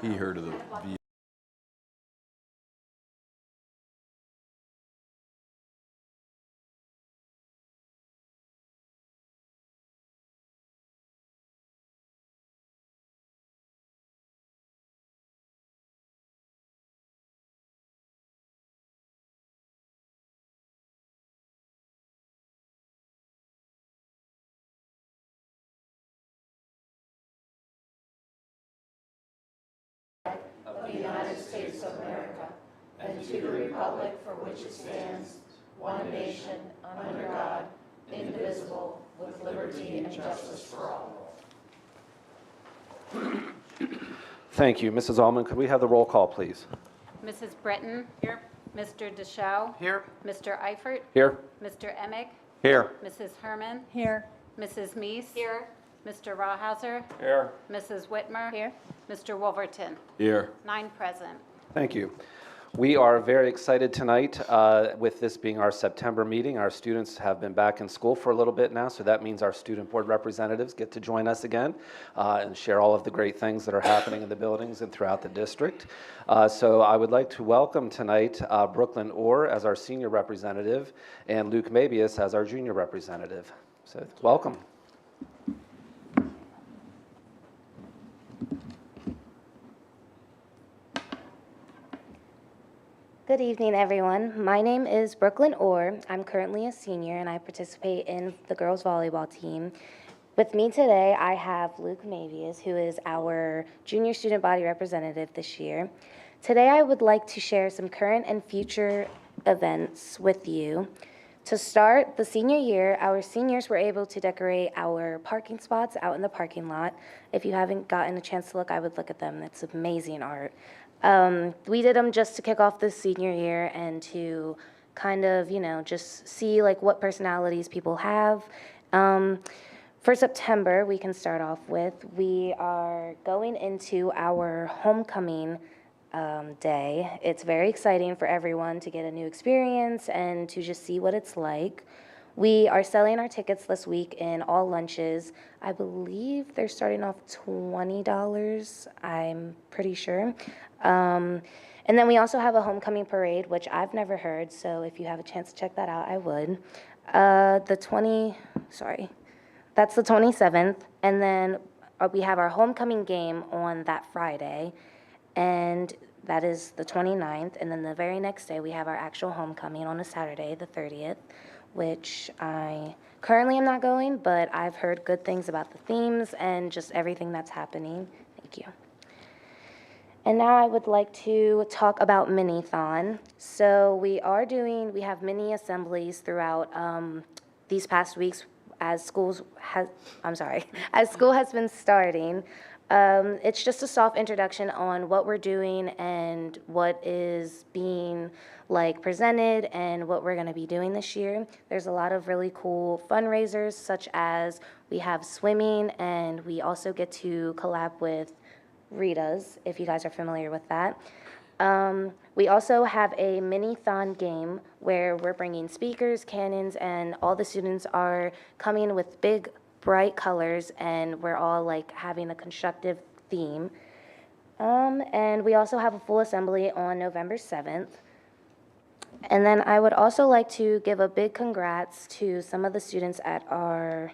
He heard of the V. Of the United States of America, and to the republic for which it stands, one nation, under God, indivisible, with liberty and justice for all. Thank you. Mrs. Allman, could we have the roll call, please? Mrs. Britton. Here. Mr. Deschaux. Here. Mr. Eifert. Here. Mr. Emig. Here. Mrs. Herman. Here. Mrs. Meese. Here. Mr. Rawhauser. Here. Mrs. Whitmer. Here. Mr. Wolverton. Here. 9 present. Thank you. We are very excited tonight with this being our September meeting. Our students have been back in school for a little bit now, so that means our student board representatives get to join us again and share all of the great things that are happening in the buildings and throughout the district. So I would like to welcome tonight Brooklyn Orr as our senior representative and Luke Mabius as our junior representative. So welcome. Good evening, everyone. My name is Brooklyn Orr. I'm currently a senior, and I participate in the girls' volleyball team. With me today, I have Luke Mavius, who is our junior student body representative this year. Today, I would like to share some current and future events with you. To start the senior year, our seniors were able to decorate our parking spots out in the parking lot. If you haven't gotten a chance to look, I would look at them. It's amazing art. We did them just to kick off the senior year and to kind of, just see like what personalities people have. For September, we can start off with, we are going into our homecoming day. It's very exciting for everyone to get a new experience and to just see what it's like. We are selling our tickets this week in all lunches. I believe they're starting off $20, I'm pretty sure. And then we also have a homecoming parade, which I've never heard, so if you have a chance to check that out, I would. That's the 27th, and then we have our homecoming game on that Friday, and that is the 29th, and then the very next day we have our actual homecoming on a Saturday, the 30th, which I currently am not going, but I've heard good things about the themes and just everything that's happening. Thank you. And now I would like to talk about Mini-thon. So we have mini assemblies throughout these past weeks as school has been starting. It's just a soft introduction on what we're doing and what is being presented and what we're going to be doing this year. There's a lot of really cool fundraisers, such as we have swimming, and we also get to collab with Rita's, if you guys are familiar with that. We also have a mini-thon game where we're bringing speakers, cannons, and all the students are coming with big, bright colors, and we're all having a constructive theme. And we also have a full assembly on November 7th. And then I would also like to give a big congrats to some of the students at our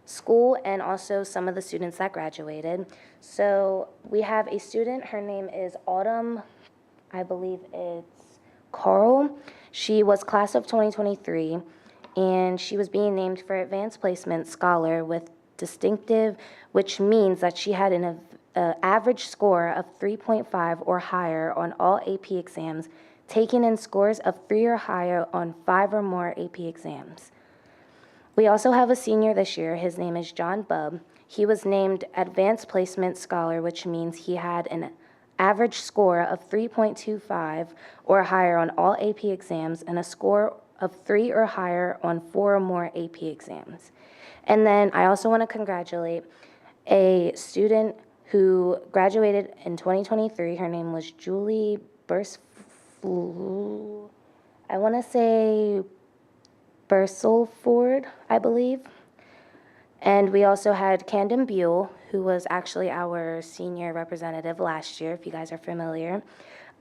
school and also some of the students that graduated. So we have a student, her name is Autumn, I believe it's Carl. She was class of 2023, and she was being named for Advanced Placement Scholar with Distinctive, which means that she had an average score of 3.5 or higher on all AP exams, taking in scores of 3 or higher on 5 or more AP exams. We also have a senior this year. His name is John Bubb. He was named Advanced Placement Scholar, which means he had an average score of 3.25 or higher on all AP exams and a score of 3 or higher on 4 or more AP exams. And then I also want to congratulate a student who graduated in 2023. Her name was Julie Bursford, Ford, I believe. And we also had Camden Buell, who was actually our senior representative last year, if you guys are familiar.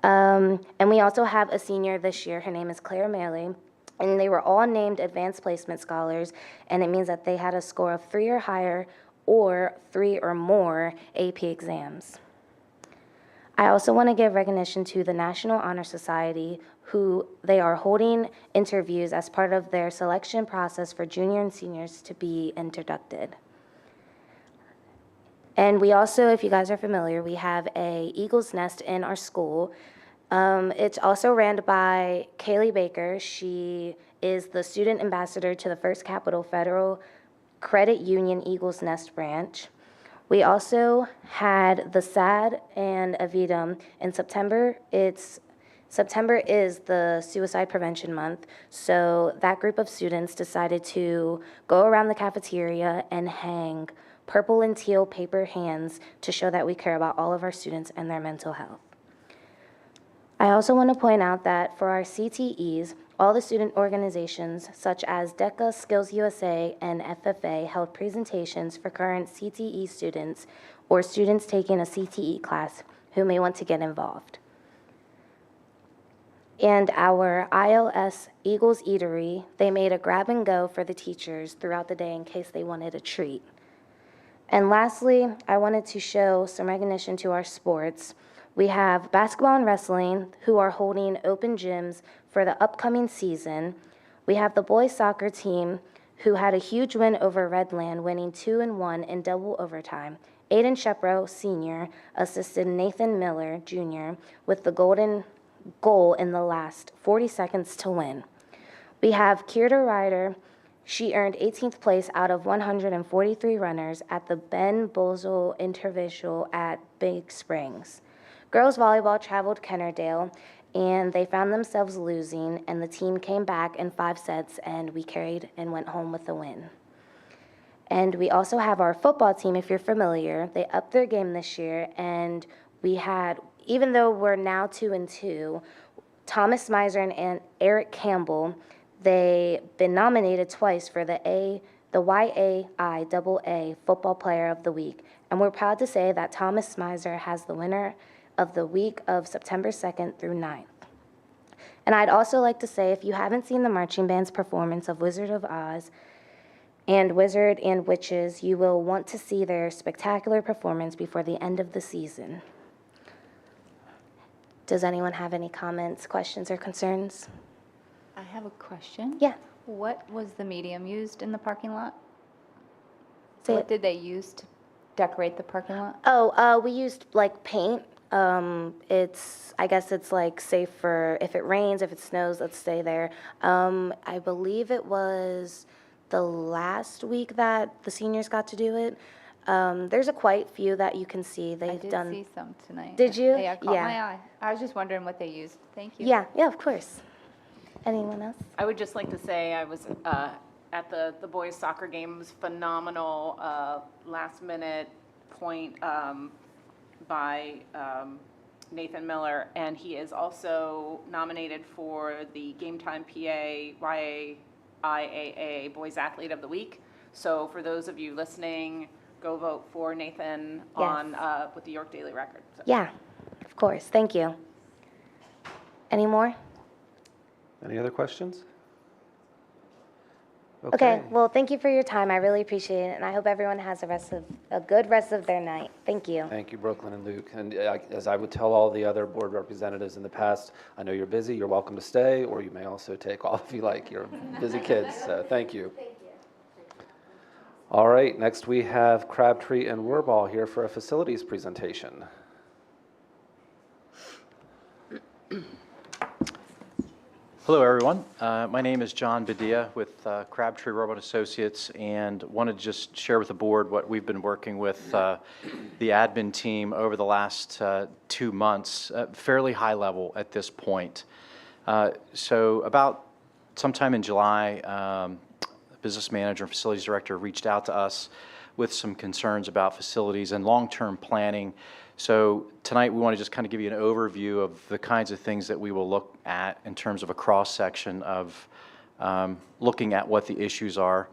And we also have a senior this year. Her name is Claire Maley. And they were all named Advanced Placement Scholars, and it means that they had a score of 3 or higher or 3 or more AP exams. I also want to give recognition to the National Honor Society, who they are holding interviews as part of their selection process for junior and seniors to be inducted. And we also, if you guys are familiar, we have a Eagle's Nest in our school. It's also ran by Kaylee Baker. She is the student ambassador to the First Capital Federal Credit Union Eagle's Nest branch. We also had the SAD and Avidum in September. September is the Suicide Prevention Month, so that group of students decided to go around the cafeteria and hang purple and teal paper hands to show that we care about all of our students and their mental health. I also want to point out that for our CTEs, all the student organizations such as DECA, Skills USA, and FFA held presentations for current CTE students or students taking a CTE class who may want to get involved. And our ILS Eagles Eatery, they made a grab and go for the teachers throughout the day in case they wanted a treat. And lastly, I wanted to show some recognition to our sports. We have basketball and wrestling, who are holding open gyms for the upcoming season. We have the boys soccer team, who had a huge win over Redland, winning 2-1 in double overtime. Aiden Shepro, senior, assisted Nathan Miller, junior, with the golden goal in the last 40 seconds to win. We have Kierda Ryder. She earned 18th place out of 143 runners at the Ben Bozel Intervisual at Big Springs. Girls volleyball traveled Kennerdale, and they found themselves losing, and the team came back in 5 sets, and we carried and went home with a win. And we also have our football team, if you're familiar. They upped their game this year, and we had, even though we're now 2-2, Thomas Miser and Eric Campbell, they've been nominated twice for the YAIAA Football Player of the Week. And we're proud to say that Thomas Miser has the winner of the week of September 2nd through 9th. And I'd also like to say, if you haven't seen the marching band's performance of Wizard of Oz and Wizard and Witches, you will want to see their spectacular performance before the end of the season. Does anyone have any comments, questions, or concerns? I have a question. Yeah. What was the medium used in the parking lot? Say What it. did they use to decorate the parking lot? Oh, we used like paint. I guess it's like safe for if it rains, if it snows, let's stay there. I believe it was the last week that the seniors got to do it. There's a quite few that you can see. I They've did done. see some tonight. Did you? Yeah, it caught Yeah. my eye. I was just wondering what they used. Thank you. Yeah, of course. Anyone else? I would just like to say I was at the boys soccer game. It was phenomenal, last minute point by Nathan Miller, and he is also nominated for the Game Time PA YAIAA Boys Athlete of the Week. So for those of you listening, go vote for Nathan on with the York Daily Record. So. Yeah, of course. Thank you. Any more? Any other questions? Okay. Well, thank you for your time. I really appreciate it, and I hope everyone has a good rest of their night. Thank you. Thank you, Brooklyn and Luke. And as I would tell all the other board representatives in the past, I know you're busy, you're welcome to stay, or you may also take off if you like. You're busy kids, so thank you. Thank you. All right, next we have Crabtree and Wurbaugh here for a facilities presentation. Hello, everyone. My name is John Badia with Crabtree Wurbaugh Associates, and wanted to just share with the board what we've been working with the admin team over the last 2 months, fairly high level at this point. So about sometime in July, the business manager and facilities director reached out to us with some concerns about facilities and long-term planning. So tonight we want to just kind of give you an overview of the kinds of things that we will look at in terms of a cross-section of looking at what the issues are.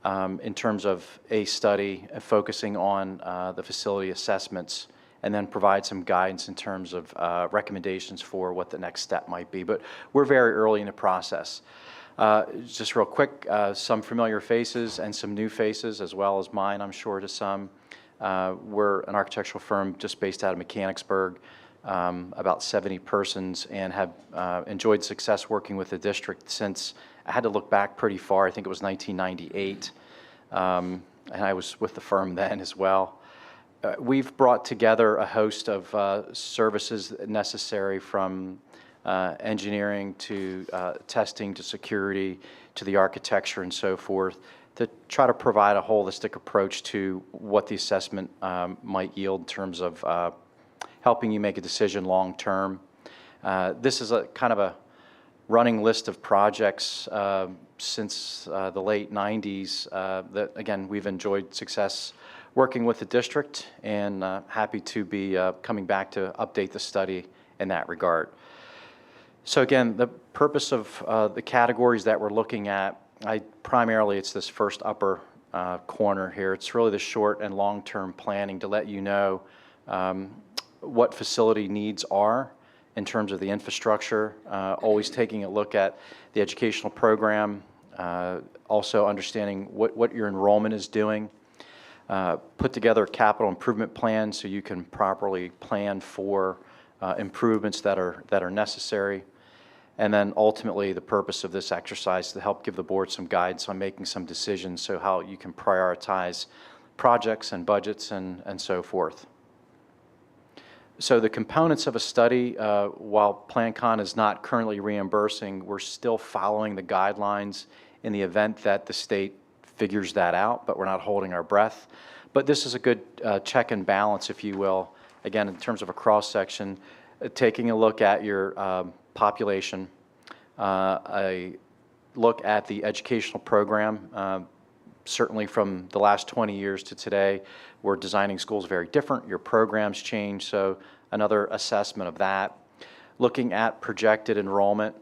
in terms of a study focusing on the facility assessments, and then provide some guidance in terms of recommendations for what the next step might be. But we're very early in the process. Just real quick, some familiar faces and some new faces, as well as mine, I'm sure, to some. We're an architectural firm just based out of Mechanicsburg, about 70 persons, and have enjoyed success working with the district since, I had to look back pretty far, I think it was 1998, and I was with the firm then as well. We've brought together a host of services necessary, from engineering to testing to security to the architecture and so forth, to try to provide a holistic approach to what the assessment might yield in terms of helping you make a decision long term. This is a kind of a running list of projects since the late 90s that, again, we've enjoyed success working with the district, and happy to be coming back to update the study in that regard. So again, the purpose of the categories that we're looking at, primarily it's this first upper corner here. It's really the short and long-term planning to let you know what facility needs are in terms of the infrastructure, always taking a look at the educational program, also understanding what your enrollment is doing, put together a capital improvement plan so you can properly plan for improvements that are necessary. And then ultimately, the purpose of this exercise is to help give the board some guidance on making some decisions, so how you can prioritize projects and budgets and so forth. So the components of a study, while PlanCon is not currently reimbursing, we're still following the guidelines in the event that the state figures that out, but we're not holding our breath. But this is a good check and balance, if you will, again, in terms of a cross-section, taking a look at your population, a look at the educational program. Certainly from the last 20 years to today, we're designing schools very different. Your programs change, so another assessment of that. Looking at projected enrollment.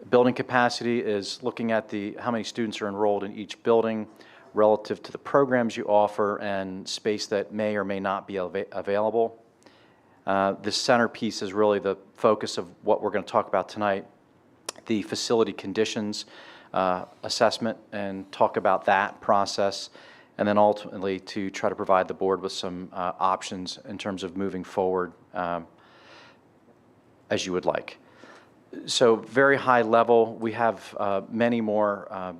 Building capacity is looking at how many students are enrolled in each building relative to the programs you offer and space that may or may not be available. The centerpiece is really the focus of what we're going to talk about tonight, the facility conditions assessment, and talk about that process, and then ultimately to try to provide the board with some options in terms of moving forward as you would like. So very high level, we have many more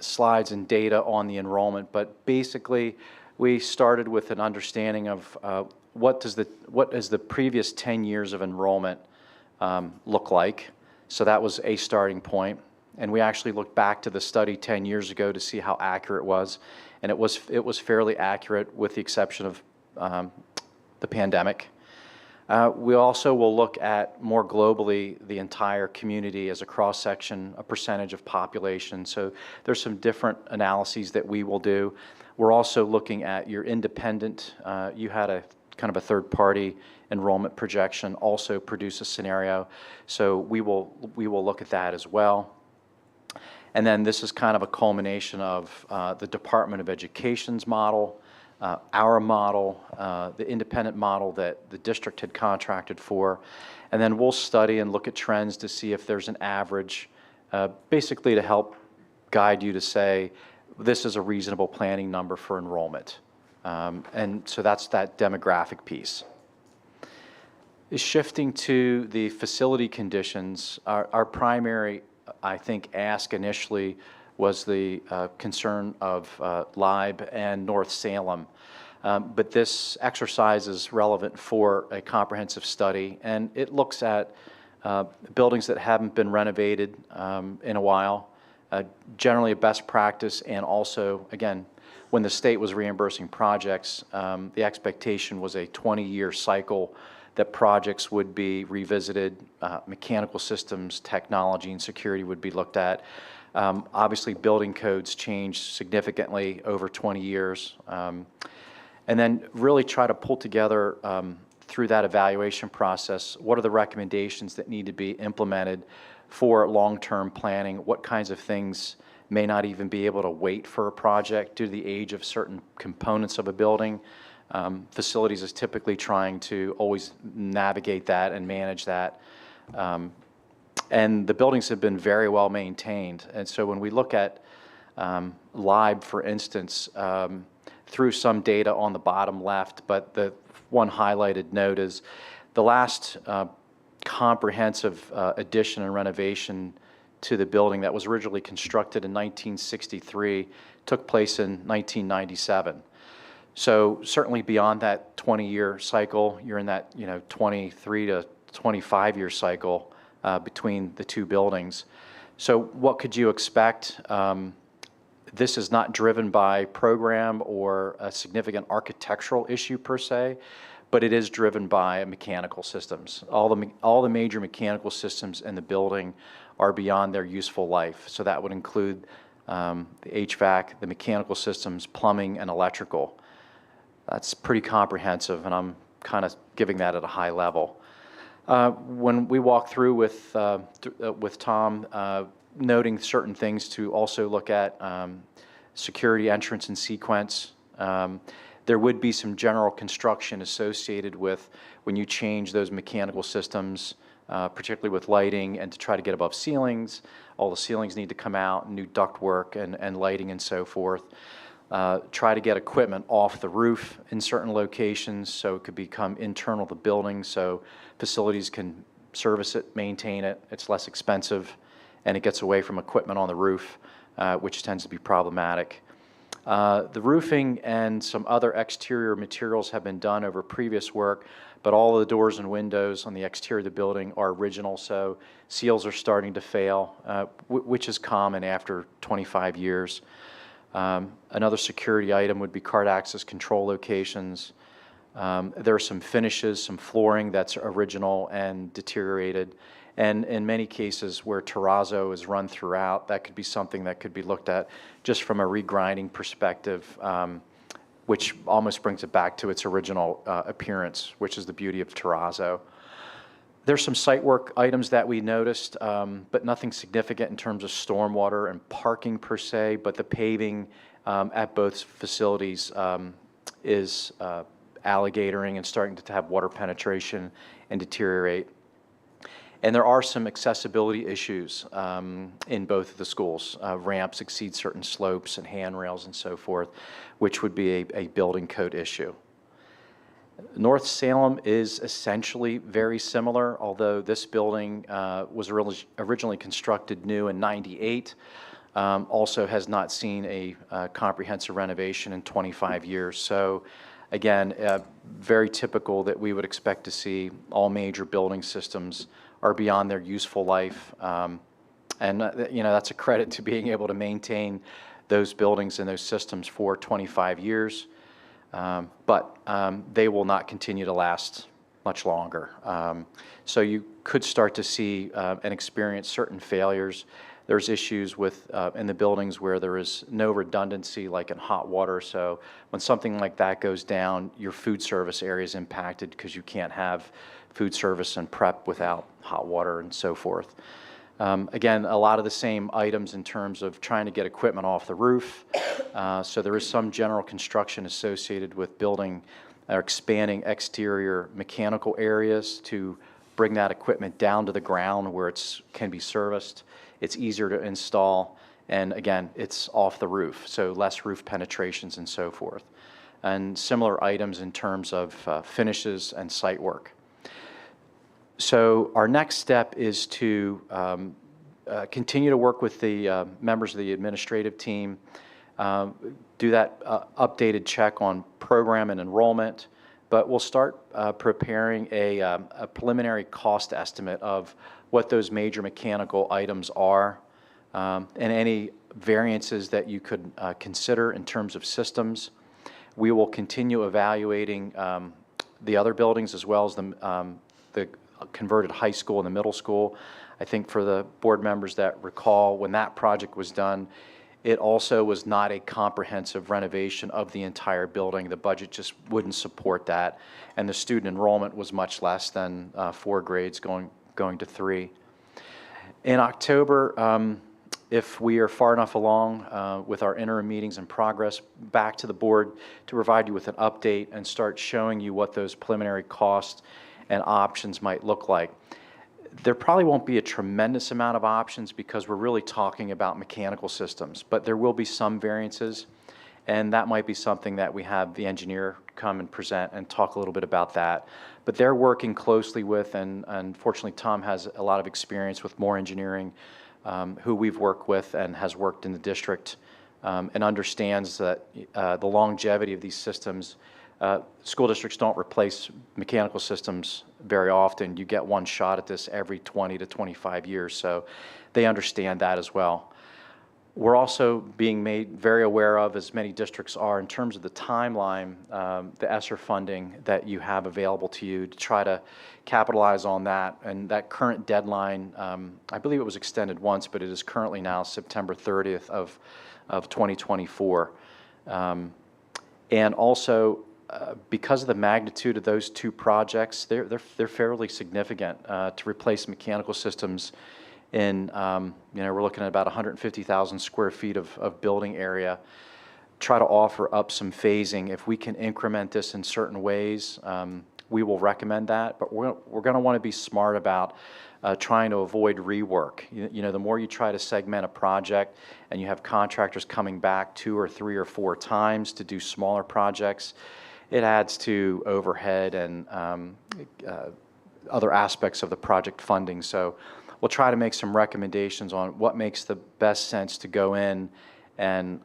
slides and data on the enrollment, but basically we started with an understanding of what is the previous 10 years of enrollment look like. So that was a starting point. And we actually looked back to the study 10 years ago to see how accurate it was. And it was fairly accurate, with the exception of the pandemic. We also will look at, more globally, the entire community as a cross-section, a percentage of population. So there's some different analyses that we will do. We're also looking at your independent, you had a kind of a third-party enrollment projection also produce a scenario. So we will look at that as well. And then this is kind of a culmination of the Department of Education's model, our model, the independent model that the district had contracted for. And then we'll study and look at trends to see if there's an average, basically to help guide you to say, this is a reasonable planning number for enrollment. And so that's that demographic piece. Shifting to the facility conditions, our primary, I think, ask initially was the concern of Libe and North Salem. But this exercise is relevant for a comprehensive study, and it looks at buildings that haven't been renovated in a while, generally a best practice, and also, again, when the state was reimbursing projects, the expectation was a 20-year cycle that projects would be revisited, mechanical systems, technology, and security would be looked at. Obviously, building codes changed significantly over 20 years. And then really try to pull together, through that evaluation process, what are the recommendations that need to be implemented for long-term planning, what kinds of things may not even be able to wait for a project due to the age of certain components of a building. Facilities is typically trying to always navigate that and manage that. And the buildings have been very well maintained. And so when we look at LIBE, for instance, through some data on the bottom left, but the one highlighted note is the last comprehensive addition and renovation to the building that was originally constructed in 1963 took place in 1997. So certainly beyond that 20-year cycle, you're in that 23 to 25-year cycle between the two buildings. So what could you expect? This is not driven by program or a significant architectural issue per se, but it is driven by mechanical systems. All the major mechanical systems in the building are beyond their useful life. So that would include the HVAC, the mechanical systems, plumbing, and electrical. That's pretty comprehensive, and I'm kind of giving that at a high level. When we walk through with Tom, noting certain things to also look at security entrance and sequence. There would be some general construction associated with when you change those mechanical systems, particularly with lighting, and to try to get above ceilings. All the ceilings need to come out, new ductwork and lighting and so forth. Try to get equipment off the roof in certain locations so it could become internal to buildings so facilities can service it, maintain it. It's less expensive, and it gets away from equipment on the roof, which tends to be problematic. The roofing and some other exterior materials have been done over previous work, but all of the doors and windows on the exterior of the building are original, so seals are starting to fail, which is common after 25 years. Another security item would be card access control locations. There are some finishes, some flooring that's original and deteriorated. And in many cases where terrazzo is run throughout, that could be something that could be looked at just from a regrinding perspective, which almost brings it back to its original appearance, which is the beauty of terrazzo. There's some site work items that we noticed, but nothing significant in terms of stormwater and parking per se, but the paving at both facilities is alligatoring and starting to have water penetration and deteriorate. And there are some accessibility issues in both of the schools. Ramps exceed certain slopes and handrails and so forth, which would be a building code issue. North Salem is essentially very similar, although this building was originally constructed new in '98, also has not seen a comprehensive renovation in 25 years. So again, very typical that we would expect to see all major building systems are beyond their useful life. And that's a credit to being able to maintain those buildings and those systems for 25 years. But they will not continue to last much longer. So you could start to see and experience certain failures. There's issues with in the buildings where there is no redundancy, like in hot water. So when something like that goes down, your food service area is impacted because you can't have food service and prep without hot water and so forth. Again, a lot of the same items in terms of trying to get equipment off the roof. So there is some general construction associated with building or expanding exterior mechanical areas to bring that equipment down to the ground where it can be serviced. It's easier to install, and again, it's off the roof, so less roof penetrations and so forth. And similar items in terms of finishes and site work. So our next step is to continue to work with the members of the administrative team, do that updated check on program and enrollment, but we'll start preparing a preliminary cost estimate of what those major mechanical items are and any variances that you could consider in terms of systems. We will continue evaluating the other buildings as well as the converted high school and the middle school. I think for the board members that recall, when that project was done, it also was not a comprehensive renovation of the entire building. The budget just wouldn't support that, and the student enrollment was much less than 4 grades going to 3. In October, if we are far enough along with our interim meetings and progress, back to the board to provide you with an update and start showing you what those preliminary costs and options might look like. There probably won't be a tremendous amount of options because we're really talking about mechanical systems, but there will be some variances, and that might be something that we have the engineer come and present and talk a little bit about that. But they're working closely with, and unfortunately Tom has a lot of experience with Moore Engineering, who we've worked with and has worked in the district, and understands that the longevity of these systems. School districts don't replace mechanical systems very often. You get one shot at this every 20 to 25 years, so they understand that as well. We're also being made very aware of, as many districts are, in terms of the timeline, the ESSER funding that you have available to you to try to capitalize on that. And that current deadline, I believe it was extended once, but it is currently now September 30th of 2024. And also, because of the magnitude of those two projects, they're fairly significant to replace mechanical systems in, we're looking at about 150,000 square feet of building area. Try to offer up some phasing. If we can increment this in certain ways, we will recommend that, but we're going to want to be smart about trying to avoid rework. The more you try to segment a project and you have contractors coming back 2 or 3 or 4 times to do smaller projects, it adds to overhead and other aspects of the project funding. So we'll try to make some recommendations on what makes the best sense to go in and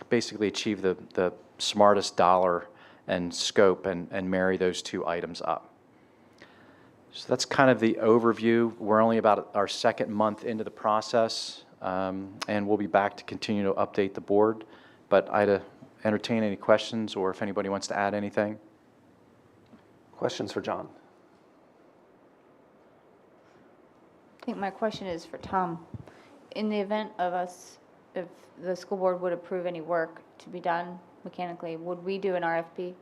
basically achieve the smartest dollar and scope and marry those two items up. So that's kind of the overview. We're only about our second month into the process, and we'll be back to continue to update the board. But I'd entertain any questions, or if anybody wants to add anything. Questions for John? I think my question is for Tom. In the event of us, if the school board would approve any work to be done mechanically, would we do an RFP? We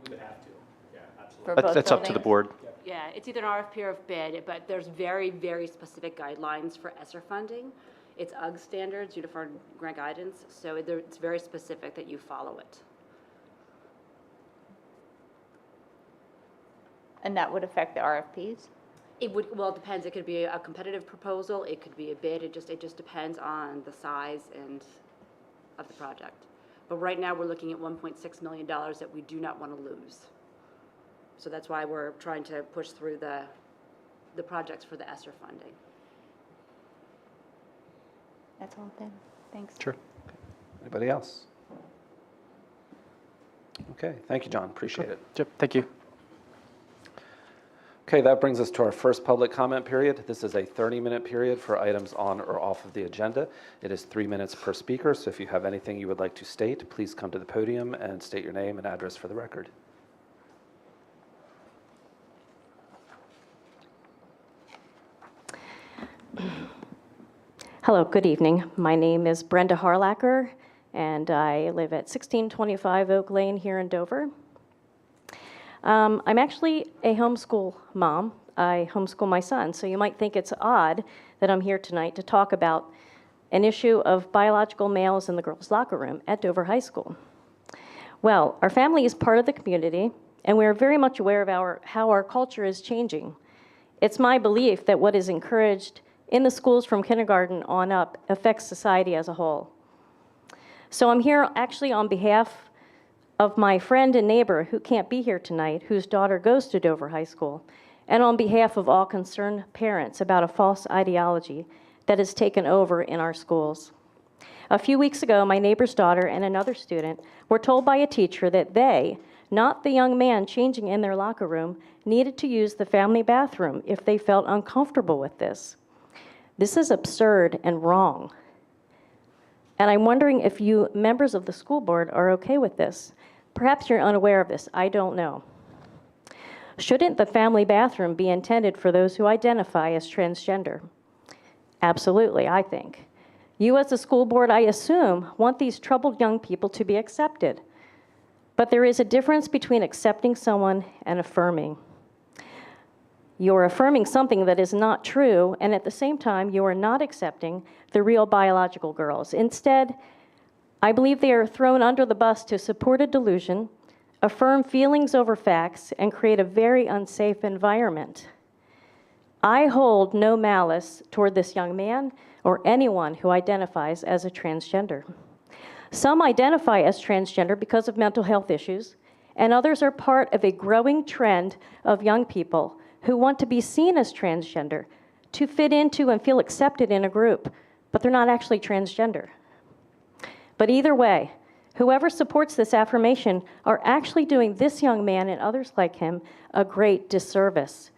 would have to, yeah, absolutely. For both That's up to the buildings? board. Yeah, it's either an RFP or a bid, but there's very, very specific guidelines for ESSER funding. It's UGG standards, Uniform Grant Guidance, so it's very specific that you follow it. And that would affect the RFPs? It would, well, it depends. It could be a competitive proposal, it could be a bid, it just depends on the size and of the project. But right now, we're looking at $1.6 million that we do not want to lose. So that's why we're trying to push through the projects for the ESSER funding. That's all then. Thanks. Sure. Anybody else? Okay, thank you, John. Appreciate it. Yep, thank you. Okay, that brings us to our first public comment period. This is a 30-minute period for items on or off of the agenda. It is 3 minutes per speaker, so if you have anything you would like to state, please come to the podium and state your name and address for the record. Hello, good evening. My name is Brenda Harlacker, and I live at 1625 Oak Lane here in Dover. I'm actually a homeschool mom. I homeschool my son, so you might think it's odd that I'm here tonight to talk about an issue of biological males in the girls' locker room at Dover High School. Well, our family is part of the community, and we are very much aware of how our culture is changing. It's my belief that what is encouraged in the schools from kindergarten on up affects society as a whole. So I'm here actually on behalf of my friend and neighbor who can't be here tonight, whose daughter goes to Dover High School, and on behalf of all concerned parents about a false ideology that has taken over in our schools. A few weeks ago, my neighbor's daughter and another student were told by a teacher that they, not the young man changing in their locker room, needed to use the family bathroom if they felt uncomfortable with this. This is absurd and wrong. And I'm wondering if you members of the school board are okay with this. Perhaps you're unaware of this, I don't know. Shouldn't the family bathroom be intended for those who identify as transgender? Absolutely, I think. You as a school board, I assume, want these troubled young people to be accepted. But there is a difference between accepting someone and affirming. You're affirming something that is not true, and at the same time, you are not accepting the real biological girls. Instead, I believe they are thrown under the bus to support a delusion, affirm feelings over facts, and create a very unsafe environment. I hold no malice toward this young man or anyone who identifies as a transgender. Some identify as transgender because of mental health issues, and others are part of a growing trend of young people who want to be seen as transgender, to fit into and feel accepted in a group, but they're not actually transgender. But either way, whoever supports this affirmation are actually doing this young man and others like him a great disservice.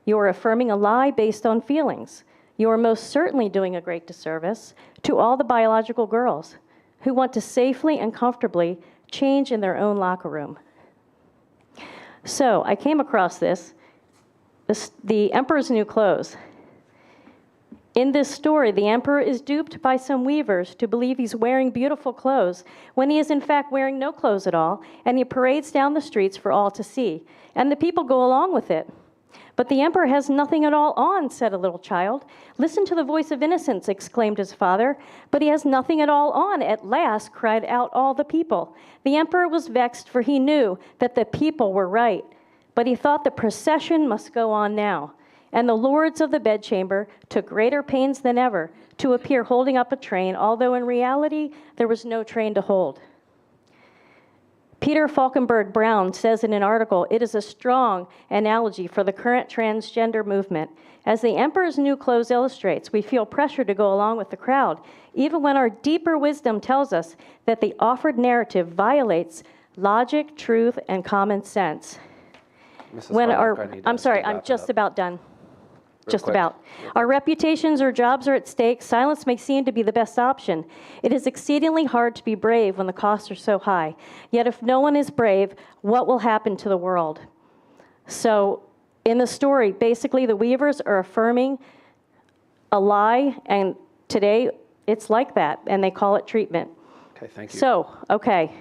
You are affirming a lie based on feelings. You are most certainly doing a great disservice to all the biological girls who want to safely and comfortably change in their own locker room. So I came across this, the Emperor's New Clothes. In this story, the emperor is duped by some weavers to believe he's wearing beautiful clothes when he is in fact wearing no clothes at all, and he parades down the streets for all to see. And the people go along with it. But the emperor has nothing at all on, said a little child. Listen to the voice of innocence, exclaimed his father. But he has nothing at all on, at last cried out all the people. The emperor was vexed, for he knew that the people were right. But he thought the procession must go on now. And the lords of the bedchamber took greater pains than ever to appear holding up a train, although in reality there was no train to hold. Peter Falkenberg Brown says in an article, it is a strong analogy for the current transgender movement. As the Emperor's New Clothes illustrates, we feel pressure to go along with the crowd, even when our deeper wisdom tells us that the offered narrative violates logic, truth, and common sense. Mrs. When Hardwick, I need I'm us sorry, to I'm wrap it just up. about done. Real Just quick. about. Our reputations or jobs are at stake. Silence may seem to be the best option. It is exceedingly hard to be brave when the costs are so high. Yet if no one is brave, what will happen to the world? So in the story, basically the weavers are affirming a lie, and today it's like that, and they call it treatment. Okay, thank you. So, okay. Ma'am,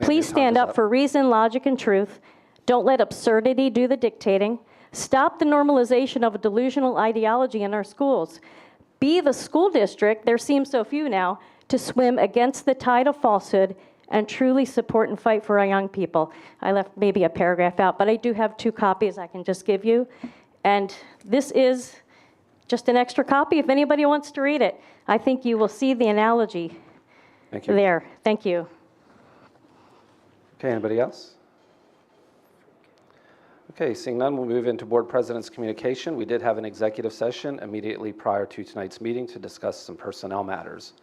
Please your time stand is up up. for reason, logic, and truth. Don't let absurdity do the dictating. Stop the normalization of a delusional ideology in our schools. Be the school district, there seem so few now, to swim against the tide of falsehood and truly support and fight for our young people. I left maybe a paragraph out, but I do have 2 copies I can just give you. And this is just an extra copy if anybody wants to read it. I think you will see the analogy Thank you. there. Thank you. Okay, anybody else? Okay, seeing none, we'll move into Board President's communication. We did have an executive session immediately prior to tonight's meeting to discuss some personnel matters.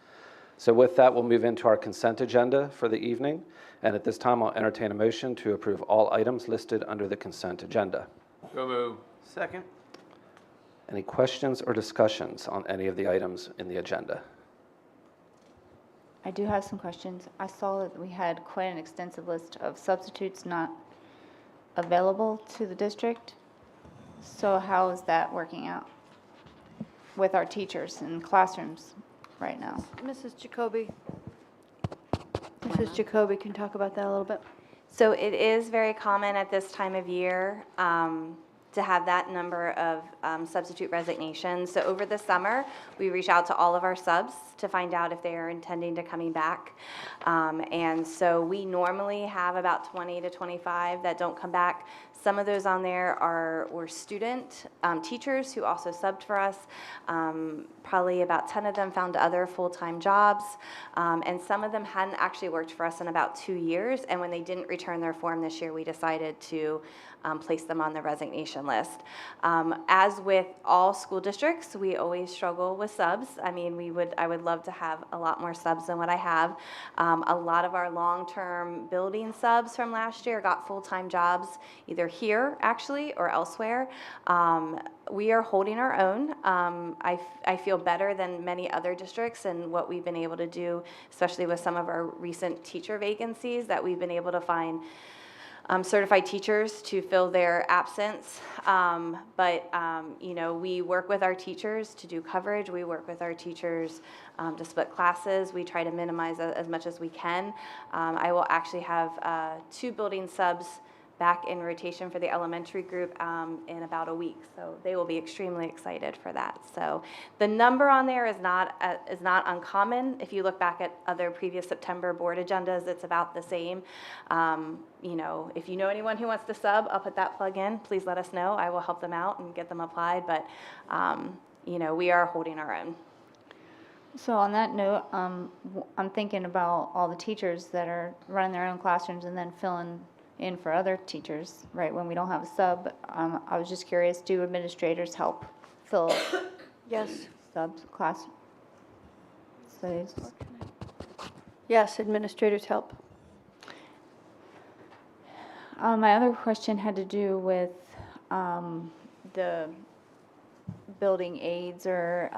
So with that, we'll move into our consent agenda for the evening. And at this time, I'll entertain a motion to approve all items listed under the consent agenda. So move. Second. Any questions or discussions on any of the items in the agenda? I do have some questions. I saw that we had quite an extensive list of substitutes not available to the district. So how is that working out with our teachers in classrooms right now? Mrs. Jacoby. Mrs. Jacoby can talk about that a little bit. So it is very common at this time of year to have that number of substitute resignations. So over the summer, we reach out to all of our subs to find out if they are intending to coming back. And so we normally have about 20 to 25 that don't come back. Some of those on there were student teachers who also subbed for us. Probably about 10 of them found other full-time jobs. And some of them hadn't actually worked for us in about 2 years. And when they didn't return their form this year, we decided to place them on the resignation list. As with all school districts, we always struggle with subs. I mean, I would love to have a lot more subs than what I have. A lot of our long-term building subs from last year got full-time jobs, either here actually or elsewhere. We are holding our own. I feel better than many other districts and what we've been able to do, especially with some of our recent teacher vacancies, that we've been able to find certified teachers to fill their absence. You know, we work with our teachers to do coverage. We work with our teachers to split classes. We try to minimize as much as we can. I will actually have 2 building subs back in rotation for the elementary group in about a week. So they will be extremely excited for that. So the number on there is not uncommon. If you look back at other previous September board agendas, it's about the same. You know, if you know anyone who wants to sub, I'll put that plug in. Please let us know. I will help them out and get them applied. But you know, we are holding our own. So on that note, I'm thinking about all the teachers that are running their own classrooms and then filling in for other teachers, right, when we don't have a sub. I was just curious, do administrators help fill Yes. subs class? So, Yes, administrators help. my other question had to do with the building aids or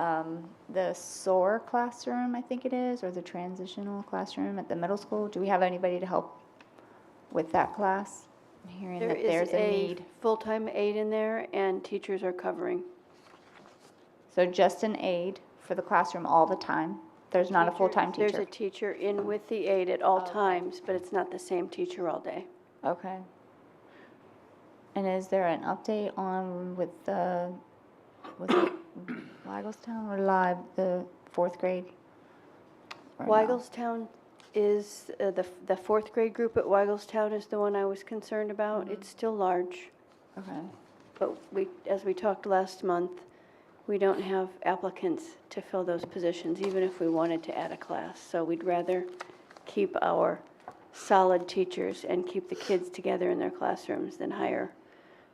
the SOAR classroom, I think it is, or the transitional classroom at the middle school. Do we have anybody to help with that class? I'm hearing There that is there's a a need. full-time aide in there, and teachers are covering. So just an aide for the classroom all the time? There's not a full-time teacher? There's a teacher in with the aide at all times, but it's not the same teacher all day. Okay. And is there an update on with the, was it Weigelstown or Live, the fourth grade? Or no? Weigelstown is, the fourth grade group at Weigelstown is the one I was concerned about. It's still large, Okay. but as we talked last month, we don't have applicants to fill those positions, even if we wanted to add a class. So we'd rather keep our solid teachers and keep the kids together in their classrooms than hire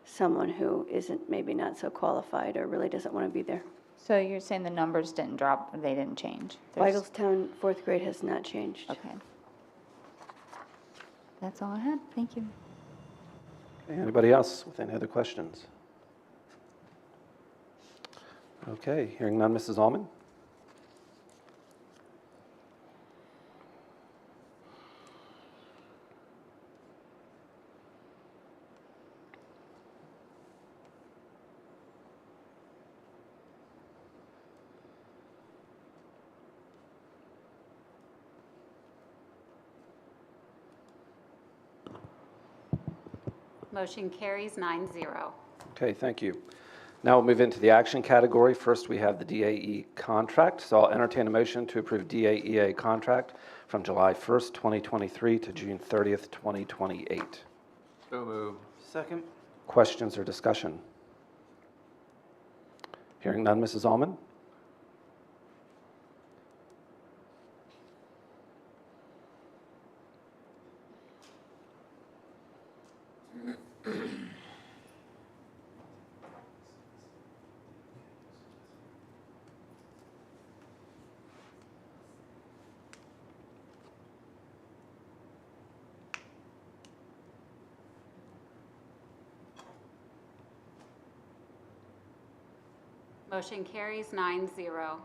someone who isn't, maybe not so qualified or really doesn't want to be there. So you're saying the numbers didn't drop, or they didn't change? There's- Weigelstown fourth grade has not changed. Okay. That's all I had. Thank you. Okay, anybody else with any other questions? Okay, hearing none, Mrs. Allman? Motion carries 9-0. Okay, thank you. Now we'll move into the action category. First, we have the DAE contract. So I'll entertain a motion to approve DAEA contract from July 1st, 2023 to June 30th, 2028. So moved. Second. Questions or discussion? Hearing none, Mrs. Allman? Motion carries 9-0.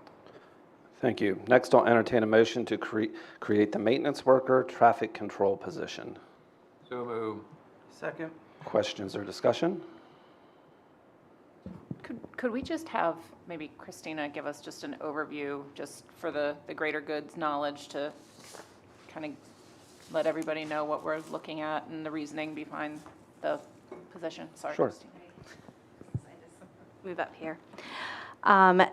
Thank you. Next, I'll entertain a motion to create the maintenance worker traffic control position. So moved. Second. Questions or discussion? Could we just have maybe Christina give us just an overview, just for the greater good's knowledge, to kind of let everybody know what we're looking at and the reasoning behind the position? Sorry, Sure. Christina. Move up here.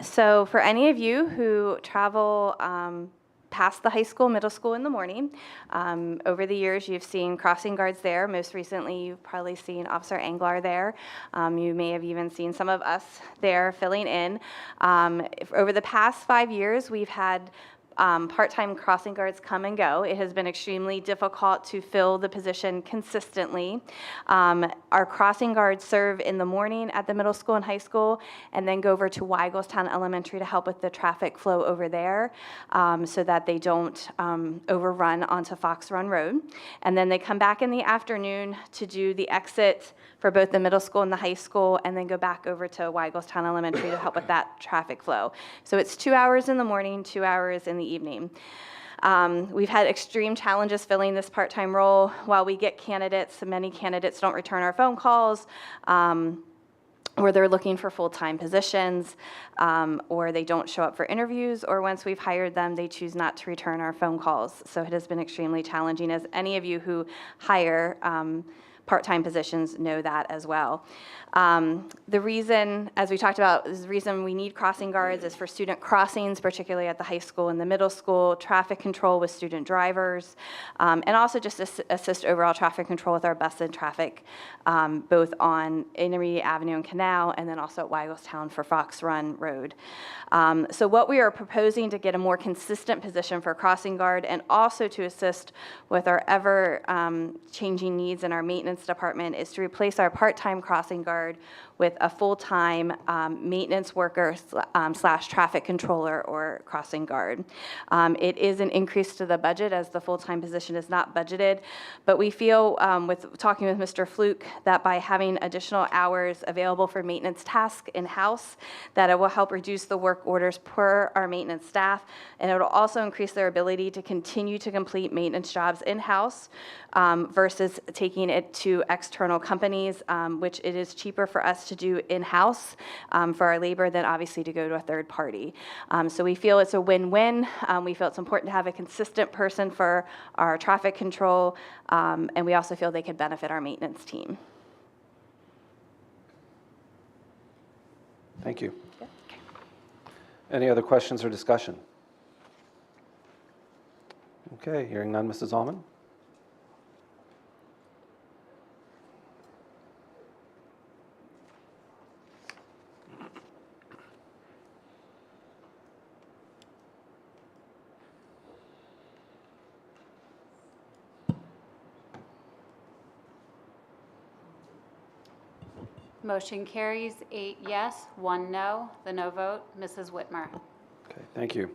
So for any of you who travel past the high school, middle school in the morning, over the years you've seen crossing guards there. Most recently you've probably seen Officer Anglar there. You may have even seen some of us there filling in. Over the past 5 years we've had part-time crossing guards come and go. It has been extremely difficult to fill the position consistently. Our crossing guards serve in the morning at the middle school and high school, and then go over to Weigelstown Elementary to help with the traffic flow over there, so that they don't overrun onto Fox Run Road. And then they come back in the afternoon to do the exit for both the middle school and the high school, and then go back over to Weigelstown Elementary to help with that traffic flow. So it's 2 hours in the morning, 2 hours in the evening. We've had extreme challenges filling this part-time role. While we get candidates, many candidates don't return our phone calls, or they're looking for full-time positions, or they don't show up for interviews, or once we've hired them, they choose not to return our phone calls. So it has been extremely challenging, as any of you who hire part-time positions know that as well. The reason, as we talked about, is the reason we need crossing guards is for student crossings, particularly at the high school and the middle school, traffic control with student drivers, and also just assist overall traffic control with our bus and traffic, both on Intermediate Avenue and Canal, and then also at Weigelstown for Fox Run Road. So what we are proposing to get a more consistent position for crossing guard and also to assist with our ever-changing needs in our maintenance department is to replace our part-time crossing guard with a full-time maintenance worker slash traffic controller or crossing guard. It is an increase to the budget as the full-time position is not budgeted, but we feel with talking with Mr. Fluke that by having additional hours available for maintenance tasks in-house, that it will help reduce the work orders per our maintenance staff, and it will also increase their ability to continue to complete maintenance jobs in-house versus taking it to external companies, which it is cheaper for us to do in-house for our labor than obviously to go to a third party. So we feel it's a win-win. We feel it's important to have a consistent person for our traffic control, and we also feel they could benefit our maintenance team. Thank you. Any other questions or discussion? Okay, hearing none, Mrs. Almond? Motion carries 8 yes, 1 no. The no vote, Mrs. Whitmer. Okay, thank you.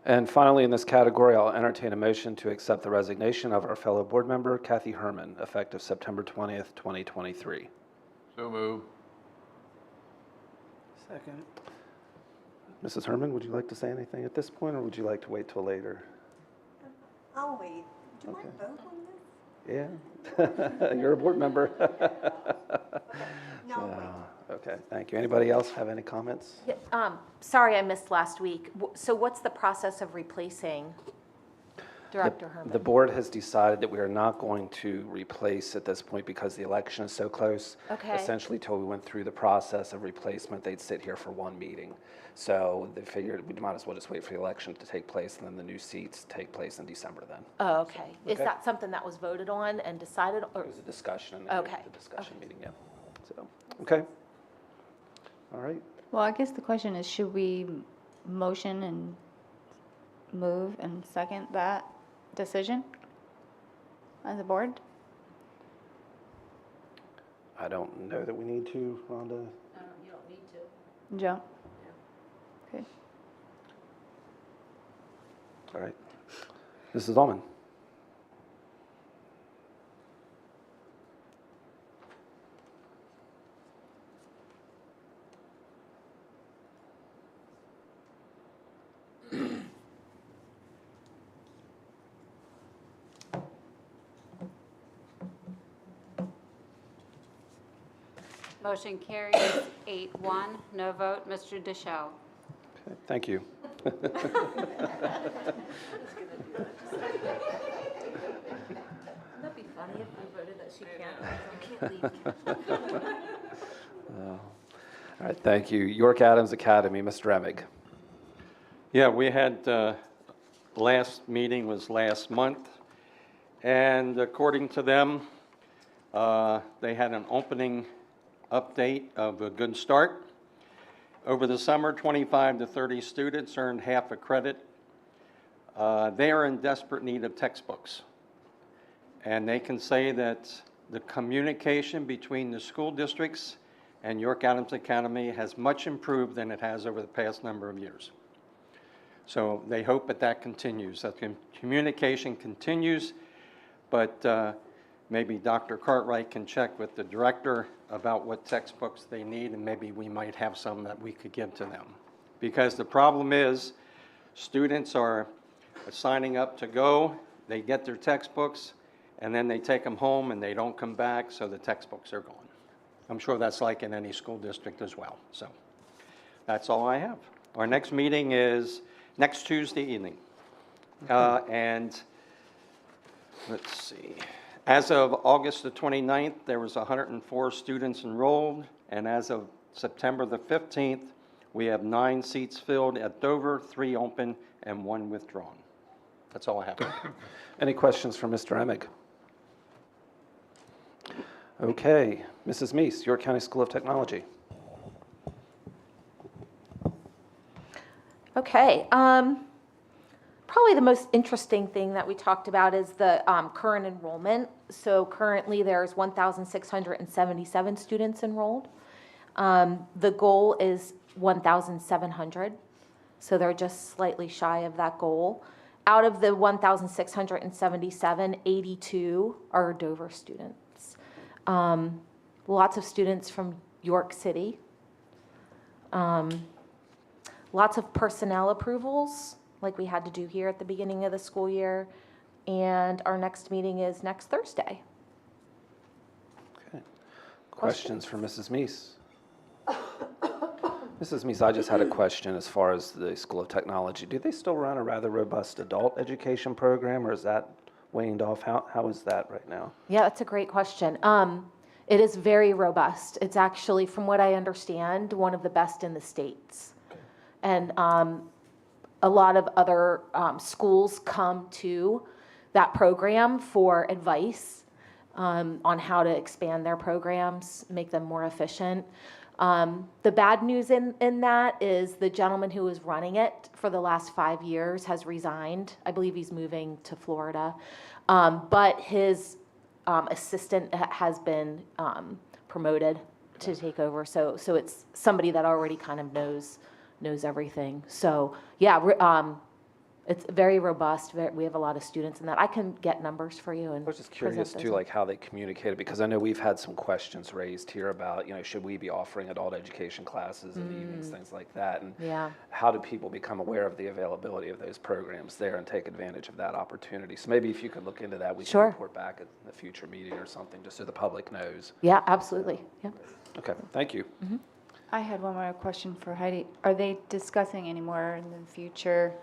And finally, in this category, I'll entertain a motion to accept the resignation of our fellow board member, Kathy Herman, effective September 20th, 2023. So move. Second. Mrs. Herman, would you like to say anything at this point, or would you like to wait till later? I'll wait. Do you Okay. mind vote on this? Yeah, you're a board member. No, So, wait. okay, thank you. Anybody else have any comments? Yeah, sorry I missed last week. So what's the process of replacing Director Herman? The board has decided that we are not going to replace at this point because the election is so close. Okay. Essentially, till we went through the process of replacement, they'd sit here for one meeting. So they figured we might as well just wait for the election to take place, and then the new seats take place in December then. Oh, okay. Is Okay. that something that was voted on and decided, or? It was a discussion, and then Okay. the discussion meeting, yeah. So, okay. All right. Well, I guess the question is, should we motion and move and second that decision as a board? I don't know that we need to, Rhonda. You don't need to. Joe? Okay. All right. Mrs. Ullman. Motion carries 8-1, no vote, Mr. Deschaux. Okay, thank you. Wouldn't that be funny if we voted that she can't leave? All right, thank you. York Adams Academy, Mr. Emig. Yeah, we had, last meeting was last month, and according to them, they had an opening update of a good start. Over the summer, 25 to 30 students earned half a credit. They are in desperate need of textbooks. And they can say that the communication between the school districts and York Adams Academy has much improved than it has over the past number of years. So they hope that that continues, that communication continues, but maybe Dr. Cartwright can check with the director about what textbooks they need, and maybe we might have some that we could give to them. Because the problem is, students are signing up to go, they get their textbooks, and then they take them home and they don't come back, so the textbooks are gone. I'm sure that's like in any school district as well. So that's all I have. Our next meeting is next Tuesday evening. And let's see, As of August the 29th, there was 104 students enrolled, and as of September the 15th, we have 9 seats filled at Dover, 3 open, and 1 withdrawn. That's all I have. Any questions for Mr. Emig? Okay, Mrs. Meese, York County School of Technology. Okay, probably the most interesting thing that we talked about is the current enrollment. So currently there's 1,677 students enrolled. The goal is 1,700, so they're just slightly shy of that goal. Out of the 1,677, 82 are Dover students. Lots of students from York City. Lots of personnel approvals, like we had to do here at the beginning of the school year. And our next meeting is next Thursday. Okay. Questions for Mrs. Meese? Mrs. Meese, I just had a question as far as the School of Technology. Do they still run a rather robust adult education program, or is that waned off? How is that right now? Yeah, that's a great question. It is very robust. It's actually, from what I understand, one of the best in the States. And a lot of other schools come to that program for advice on how to expand their programs, make them more efficient. The bad news in that is the gentleman who was running it for the last 5 years has resigned. I believe he's moving to Florida. But his assistant has been promoted to take over. So it's somebody that already kind of knows everything. So yeah, it's very robust. We have a lot of students in that. I can get numbers for you and I was just curious too, like how they communicated, because I know we've had some questions raised here about, should we be offering adult education classes in the evenings, things like that, and how do people become aware of the availability of those programs there and take advantage of that opportunity? So maybe if you could look into that, we can report back at a future meeting or something, just so the public knows. Yeah, absolutely. Yeah. Okay, thank you. Mm-hmm. I had one more question for Heidi. Are they discussing any more in the future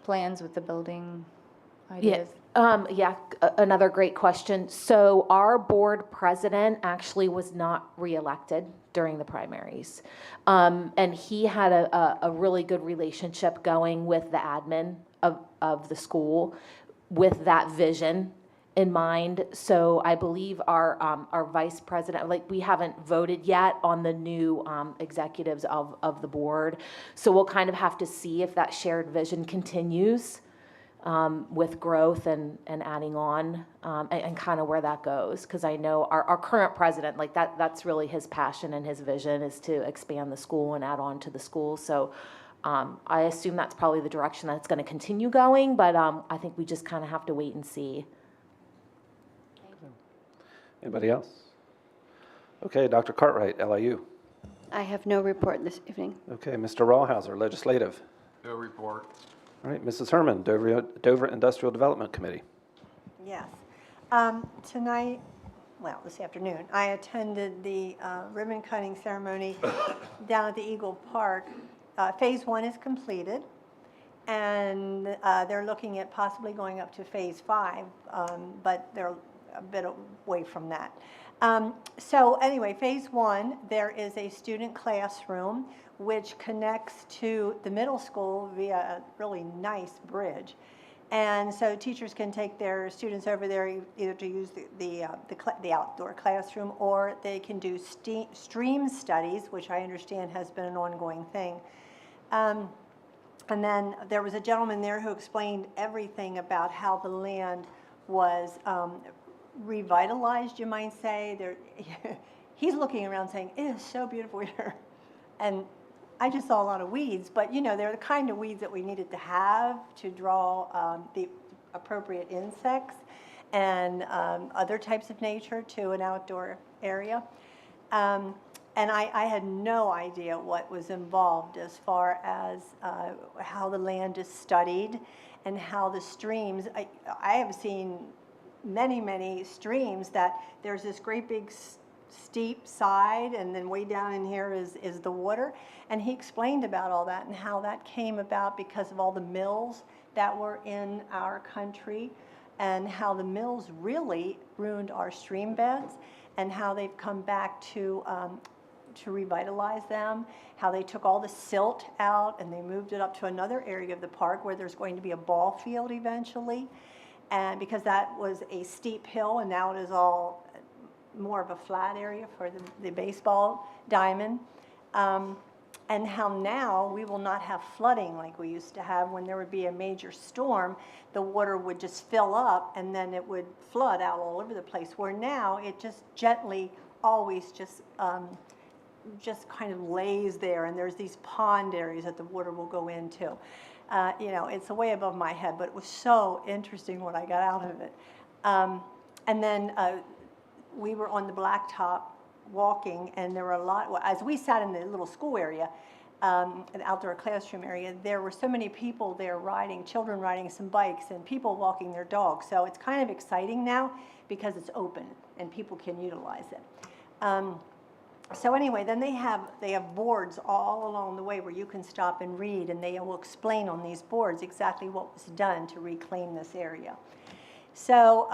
plans with the building ideas? Another great question. So our board president actually was not reelected during the primaries. And he had a really good relationship going with the admin of the school with that vision in mind. So I believe our vice president, we haven't voted yet on the new executives of the board. So we'll kind of have to see if that shared vision continues with growth and adding on and kind of where that goes. Because I know our current president, that's really his passion and his vision is to expand the school and add on to the school. So I assume that's probably the direction that it's going to continue going, but I think we just kind of have to wait and see. Anybody else? Okay, Dr. Cartwright, LIU. I have no report this evening. Okay, Mr. Rawhauser, Legislative. No report. All right, Mrs. Herman, Dover Industrial Development Committee. Yes. Tonight, this afternoon, I attended the ribbon cutting ceremony down at the Eagle Park. Phase 1 is completed, and they're looking at possibly going up to Phase 5, but they're a bit away from that. So anyway, Phase 1, there is a student classroom which connects to the middle school via a really nice bridge. And so teachers can take their students over there either to use the outdoor classroom, or they can do stream studies, which I understand has been an ongoing thing. And then there was a gentleman there who explained everything about how the land was revitalized, you might say. He's looking around saying, it is so beautiful here. And I just saw a lot of weeds, but they're the kind of weeds that we needed to have to draw the appropriate insects and other types of nature to an outdoor area. And I had no idea what was involved as far as how the land is studied and how the streams, I have seen many streams that there's this great big steep side, and then way down in here is the water. And he explained about all that and how that came about because of all the mills that were in our country. and how the mills really ruined our stream beds, and how they've come back to revitalize them, how they took all the silt out and they moved it up to another area of the park where there's going to be a ball field eventually. And because that was a steep hill and now it is all more of a flat area for the baseball diamond. And how now we will not have flooding like we used to have. When there would be a major storm, the water would just fill up and then it would flood out all over the place. Where now it just gently always just kind of lays there, and there's these pond areas that the water will go into. You know, it's way above my head, but it was so interesting what I got out of it. And then we were on the blacktop walking, and there were a lot, well, as we sat in the little school area, the outdoor classroom area, there were so many people there riding, children riding some bikes and people walking their dogs. So it's kind of exciting now because it's open and people can utilize it. So anyway, then they have boards all along the way where you can stop and read, and they will explain on these boards exactly what was done to reclaim this area. So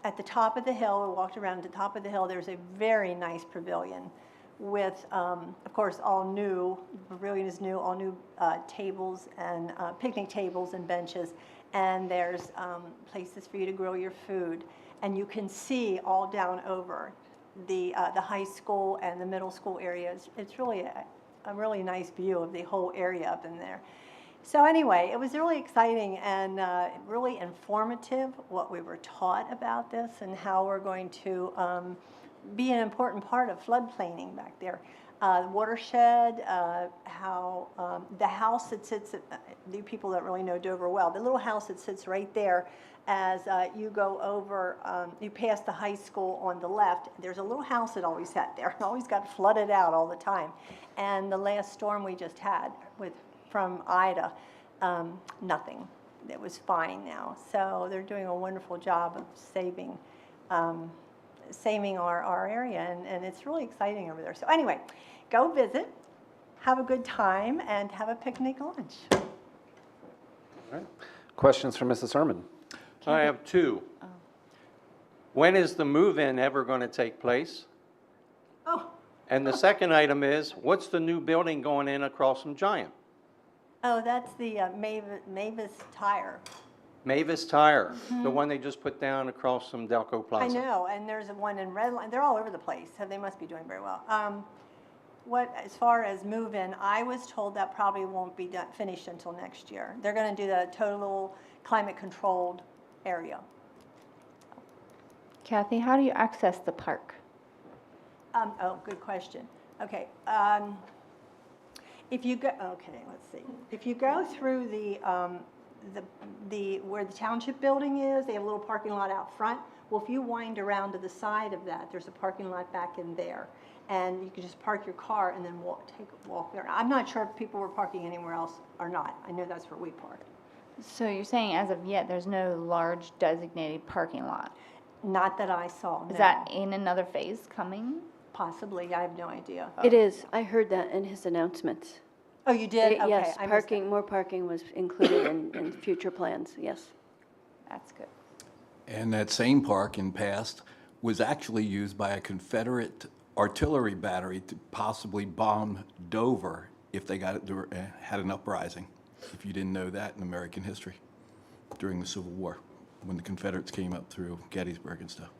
at the top of the hill, we walked around at the top of the hill, there's a very nice pavilion with, of course, all new, the pavilion is new, all new tables and picnic tables and benches, and there's places for you to grow your food. And you can see all down over the high school and the middle school areas. It's really a really nice view of the whole area up in there. So anyway, it was really exciting and really informative what we were taught about this and how we're going to be an important part of floodplaining back there. The watershed, how the house that sits, the people that really know Dover well, the little house that sits right there as you go over, you pass the high school on the left, there's a little house that always sat there and always got flooded out all the time. And the last storm we just had from Ida, nothing. It was fine now. So they're doing a wonderful job of saving our area, and it's really exciting over there. So anyway, go visit, have a good time, and have a picnic lunch. All right. Questions for Mrs. Herman? I have two. When is the move-in ever going to take place? Oh. And the second item is, what's the new building going in across from Giant? Oh, that's the Mavis Tire. Mavis Tire, the one they just put down across from Delco Plaza. I know, and there's one in Redline. They're all over the place, so they must be doing very well. As far as move-in, I was told that probably won't be finished until next year. They're going to do the total climate-controlled area. Kathy, how do you access the park? Oh, good question. Okay. If you go, okay, let's see. If you go through where the township building is, they have a little parking lot out front. Well, if you wind around to the side of that, there's a parking lot back in there. And you can just park your car and then take a walk there. I'm not sure if people were parking anywhere else or not. I know that's where we park. So you're saying as of yet, there's no large designated parking lot? Not that I saw, no. Is that in another phase coming? Possibly, I have no idea. It is. I heard that in his announcements. Oh, you did? Okay, Yes, I missed more parking was included in future plans, yes. That's good. And that same park in past was actually used by a Confederate artillery battery to possibly bomb Dover if they had an uprising. If you didn't know that in American history during the Civil War, when the Confederates came up through Gettysburg and stuff.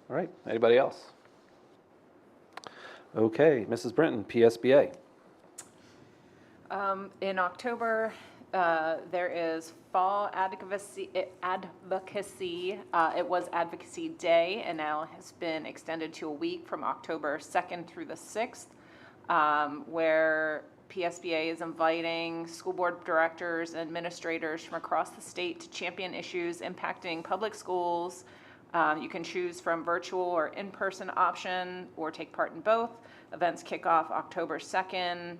All right, anybody else? Okay, Mrs. Brinton, PSBA. In October, there is Fall Advocacy. It was Advocacy Day, and now has been extended to a week from October 2nd through the 6th, where PSBA is inviting school board directors and administrators from across the state to champion issues impacting public schools. You can choose from virtual or in-person option or take part in both. Events kick off October 2nd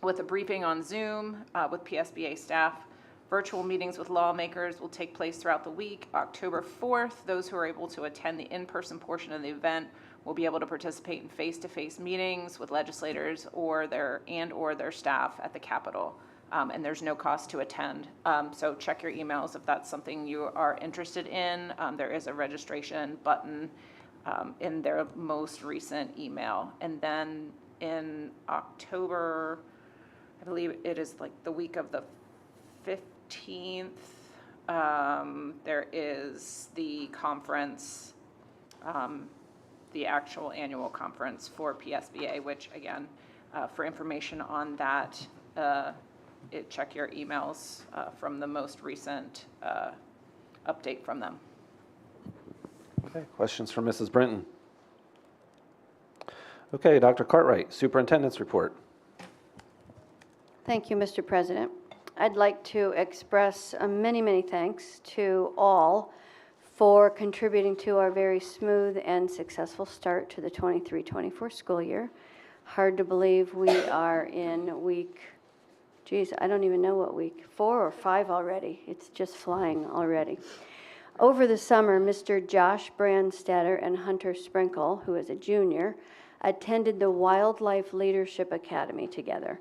with a briefing on Zoom with PSBA staff. Virtual meetings with lawmakers will take place throughout the week. October 4th, those who are able to attend the in-person portion of the event will be able to participate in face-to-face meetings with legislators or their staff at the Capitol. and there's no cost to attend. So check your emails if that's something you are interested in. There is a registration button in their most recent email. And then in October, I believe it is like the week of the 15th, there is the conference, the actual annual conference for PSBA, which again, for information on that, check your emails from the most recent update from them. Okay, questions for Mrs. Brinton? Okay, Dr. Cartwright, Superintendent's Report. Thank you, Mr. President. I'd like to express many, many thanks to all for contributing to our very smooth and successful start to the 23-24 school year. Hard to believe we are in week, geez, I don't even know what week, 4 or 5 already. It's just flying already. Over the summer, Mr. Josh Brandstatter and Hunter Sprinkle, who is a junior, attended the Wildlife Leadership Academy together.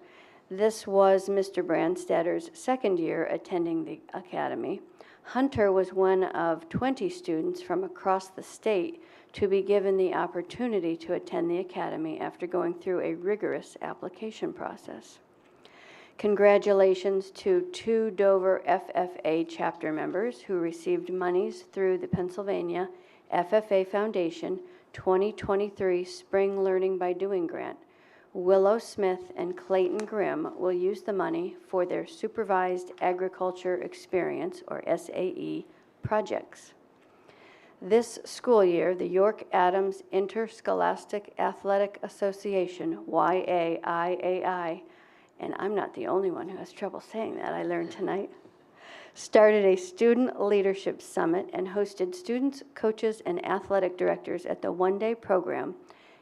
This was Mr. Brandstatter's second year attending the academy. Hunter was one of 20 students from across the state to be given the opportunity to attend the academy after going through a rigorous application process. Congratulations to 2 Dover FFA chapter members who received monies through the Pennsylvania FFA Foundation 2023 Spring Learning by Doing Grant. Willow Smith and Clayton Grimm will use the money for their Supervised Agriculture Experience, or SAE, projects. This school year, the York Adams Interscholastic Athletic Association, YAIAI, and I'm not the only one who has trouble saying that, I learned tonight, started a student leadership summit and hosted students, coaches, and athletic directors at the one-day program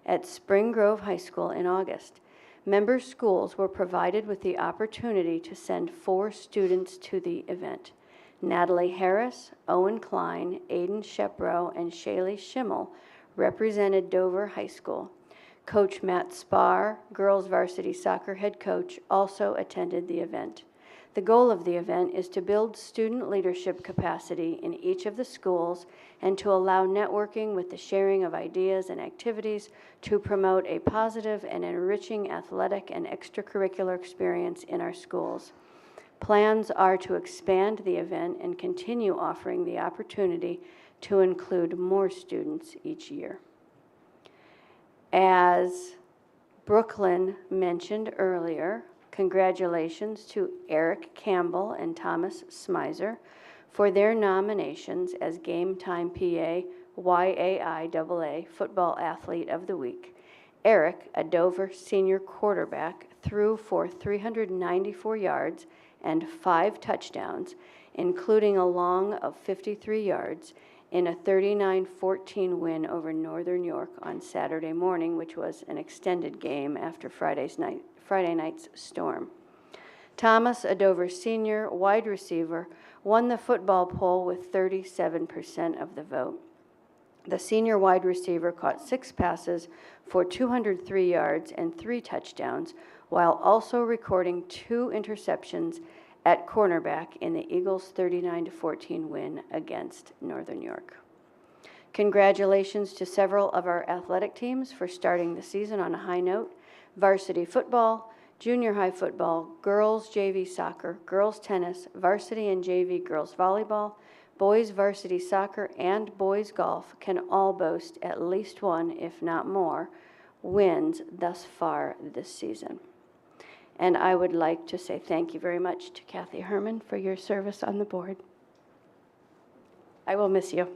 at Spring Grove High School in August. Member schools were provided with the opportunity to send 4 students to the event. Natalie Harris, Owen Klein, Aiden Shepro, and Shaylee Schimmel represented Dover High School. Coach Matt Spar, girls varsity soccer head coach, also attended the event. The goal of the event is to build student leadership capacity in each of the schools and to allow networking with the sharing of ideas and activities to promote a positive and enriching athletic and extracurricular experience in our schools. Plans are to expand the event and continue offering the opportunity to include more students each year. As Brooklyn mentioned earlier, congratulations to Eric Campbell and Thomas Smizer for their nominations as Game Time PA YAIAA Football Athlete of the Week. Eric, a Dover senior quarterback, threw for 394 yards and 5 touchdowns, including a long of 53 yards, in a 39-14 win over Northern York on Saturday morning, which was an extended game after Friday night's storm. Thomas, a Dover senior wide receiver, won the football poll with 37% of the vote. The senior wide receiver caught 6 passes for 203 yards and 3 touchdowns, while also recording 2 interceptions at cornerback in the Eagles' 39-14 win against Northern York. Congratulations to several of our athletic teams for starting the season on a high note. Varsity football, junior high football, girls JV soccer, girls tennis, varsity and JV girls volleyball, boys varsity soccer, and boys golf can all boast at least one, if not more, wins thus far this season. And I would like to say thank you very much to Kathy Herman for your service on the board. I will miss you.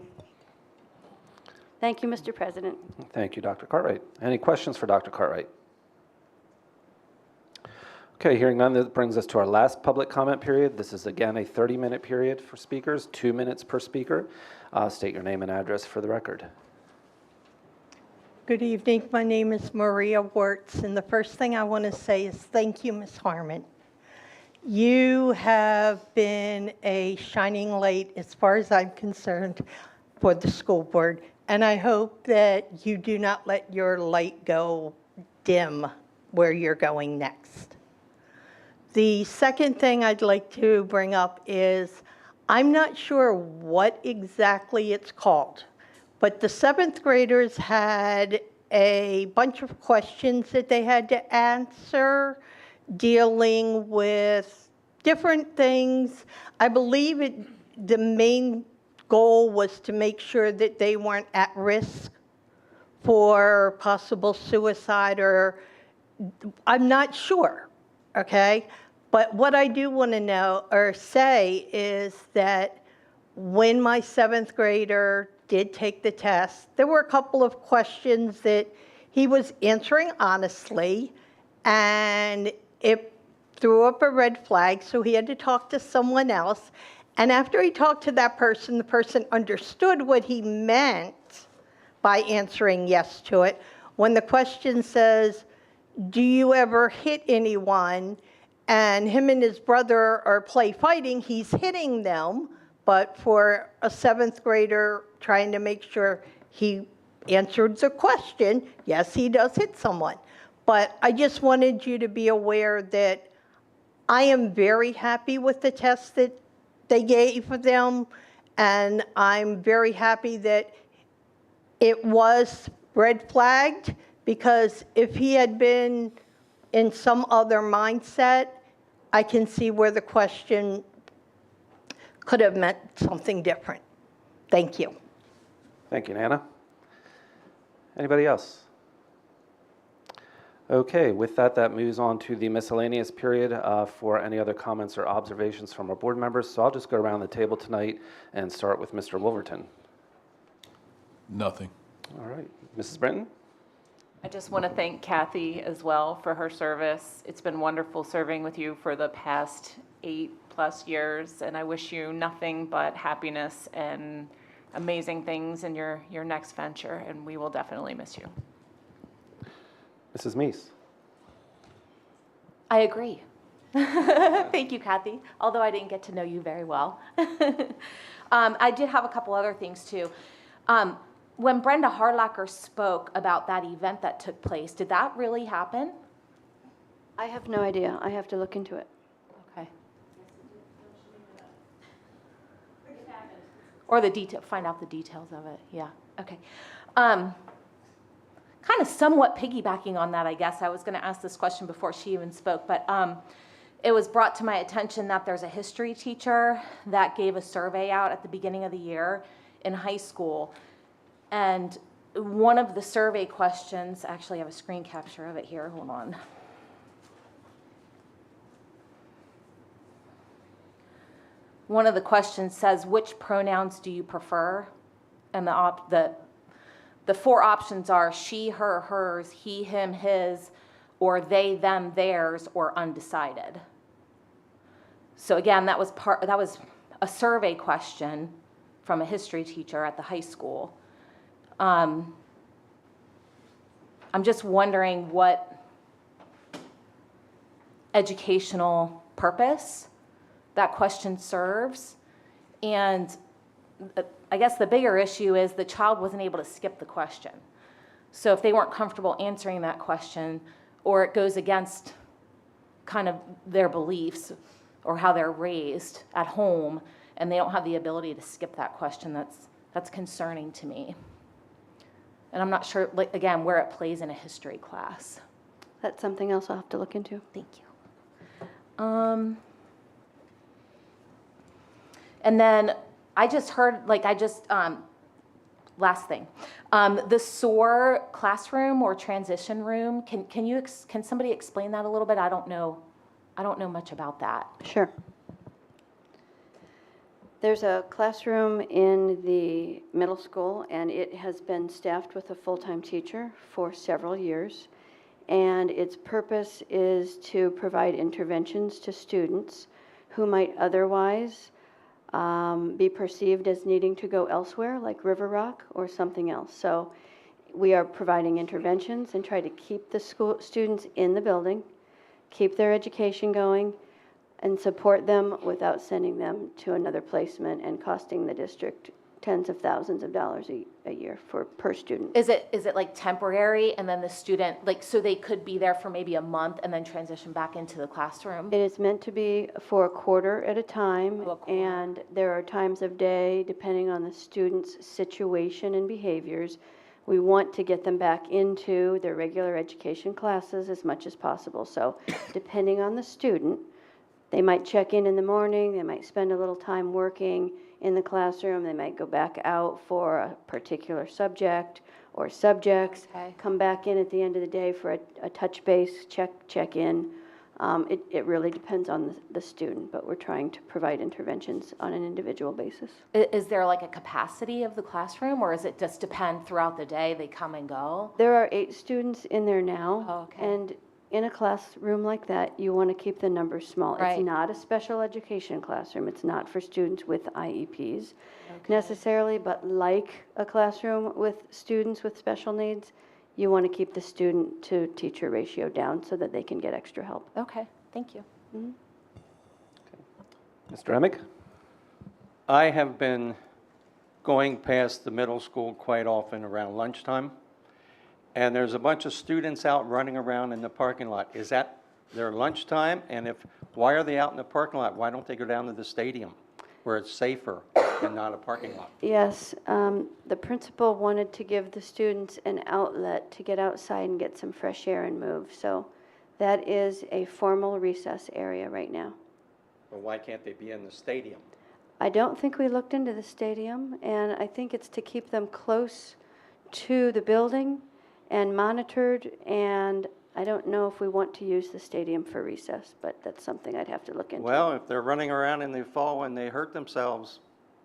Thank you, Mr. President. Thank you, Dr. Cartwright. Any questions for Dr. Cartwright? Okay, hearing none, that brings us to our last public comment period. This is again a 30-minute period for speakers, 2 minutes per speaker. State your name and address for the record. Good evening. My name is Maria Wirtz, and the first thing I want to say is thank you, Ms. Harmon. You have been a shining light, as far as I'm concerned, for the school board, and I hope that you do not let your light go dim where you're going next. The second thing I'd like to bring up is, I'm not sure what exactly it's called, but the 7th graders had a bunch of questions that they had to answer dealing with different things. I believe the main goal was to make sure that they weren't at risk for possible suicide, or I'm not sure, okay? But what I do want to know or say is that when my 7th grader did take the test, there were a couple of questions that he was answering honestly, and it threw up a red flag, so he had to talk to someone else. And after he talked to that person, the person understood what he meant by answering yes to it. When the question says, do you ever hit anyone? And him and his brother are play fighting, he's hitting them, but for a 7th grader trying to make sure he answered the question, yes, he does hit someone. But I just wanted you to be aware that I am very happy with the test that they gave them, and I'm very happy that it was red flagged, because if he had been in some other mindset, I can see where the question could have meant something different. Thank you. Thank you, Nana. Anybody else? Okay, with that, that moves on to the miscellaneous period for any other comments or observations from our board members. So I'll just go around the table tonight and start with Mr. Wolverton. Nothing. All right, Mrs. Brenton? I just want to thank Kathy as well for her service. It's been wonderful serving with you for the past 8+ years, and I wish you nothing but happiness and amazing things in your next venture, and we will definitely miss you. Mrs. Meese? I agree. Thank you, Kathy, although I didn't get to know you very well. I did have a couple other things too. When Brenda Harlacher spoke about that event that took place, did that really happen? I have no idea. I have to look into it. Okay. Or find out the details of it, yeah, okay. Kind of somewhat piggybacking on that, I guess. I was gonna ask this question before she even spoke, but it was brought to my attention that there's a history teacher that gave a survey out at the beginning of the year in high school. And one of the survey questions, actually I have a screen capture of it here, hold on. One of the questions says, which pronouns do you prefer? And the 4 options are she, her, hers, he, him, his, or they, them, theirs, or undecided. So again, that was a survey question from a history teacher at the high school. I'm just wondering what educational purpose that question serves. And I guess the bigger issue is the child wasn't able to skip the question. So if they weren't comfortable answering that question, or it goes against kind of their beliefs or how they're raised at home, and they don't have the ability to skip that question, that's concerning to me. And I'm not sure, again, where it plays in a history class. That's something else I'll have to look into. Thank you. And then I just heard, last thing, the SOAR classroom or transition room, can somebody explain that a little bit? I don't know much about that. Sure. There's a classroom in the middle school, and it has been staffed with a full-time teacher for several years. And its purpose is to provide interventions to students who might otherwise be perceived as needing to go elsewhere, like River Rock or something else. So we are providing interventions and try to keep the students in the building, keep their education going, and support them without sending them to another placement and costing the district tens of thousands of dollars a year per student. Is it like temporary and then the student, like, so they could be there for maybe a month and then transition back into the classroom? It is meant to be for a quarter at a time, and there are times of day, depending on the student's situation and behaviors, we want to get them back into their regular education classes as much as possible. So depending on the student, they might check in the morning, they might spend a little time working in the classroom, they might go back out for a particular subject or subjects, come back in at the end of the day for a touch base, check in. It really depends on the student, but we're trying to provide interventions on an individual basis. Is there like a capacity of the classroom, or is it just depend throughout the day, they come and go? There are 8 students in there now, and in a classroom like that, you want to keep the numbers small. Right. It's not a special education classroom. It's not for students with IEPs necessarily, but like a classroom with students with special needs, you want to keep the student to teacher ratio down so that they can get extra help. Okay, thank you. Mr. Emick? I have been going past the middle school quite often around lunchtime, and there's a bunch of students out running around in the parking lot. Is that their lunchtime? And why are they out in the parking lot? Why don't they go down to the stadium where it's safer and not a parking lot? Yes, the principal wanted to give the students an outlet to get outside and get some fresh air and move. So that is a formal recess area right now. Well, why can't they be in the stadium? I don't think we looked into the stadium, and I think it's to keep them close to the building and monitored, and I don't know if we want to use the stadium for recess, but that's something I'd have to look into. Well, if they're running around and they fall and they hurt themselves,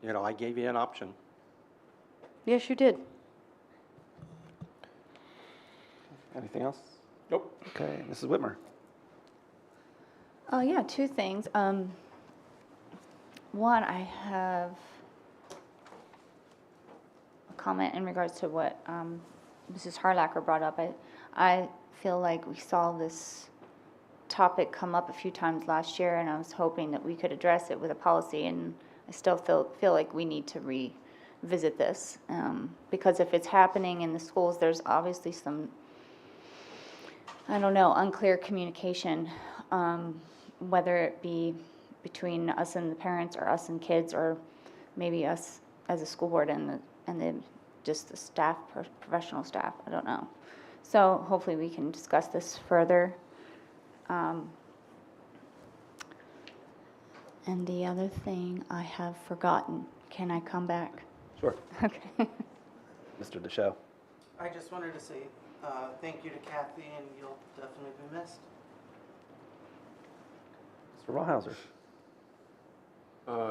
I gave you an option. Yes, you did. Anything else? Nope. Okay, Mrs. Whitmer. Yeah, 2 things. One, I have a comment in regards to what Mrs. Harlacher brought up. I feel like we saw this topic come up a few times last year, and I was hoping that we could address it with a policy, and I still feel like we need to revisit this, because if it's happening in the schools, there's obviously some, I don't know, unclear communication, whether it be between us and the parents, or us and kids, or maybe us as a school board and just the staff, professional staff. I don't know. So hopefully we can discuss this further. And the other thing I have forgotten. Can I come back? Sure. Okay. Mr. Deschaux. I just wanted to say thank you to Kathy, and you'll definitely be missed. Mr. Rawhauser.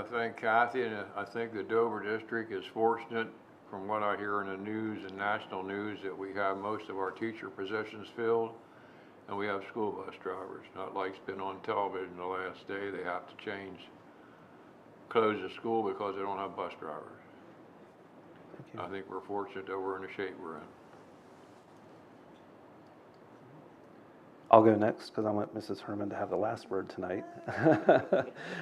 Thank Kathy, and I think the Dover District is fortunate, from what I hear in the news and national news, that we have most of our teacher positions filled, and we have school bus drivers. Not like it's been on television the last day, they have to close the school because they don't have bus drivers. I think we're fortunate that we're in the shape we're in. I'll go next because I want Mrs. Herman to have the last word tonight.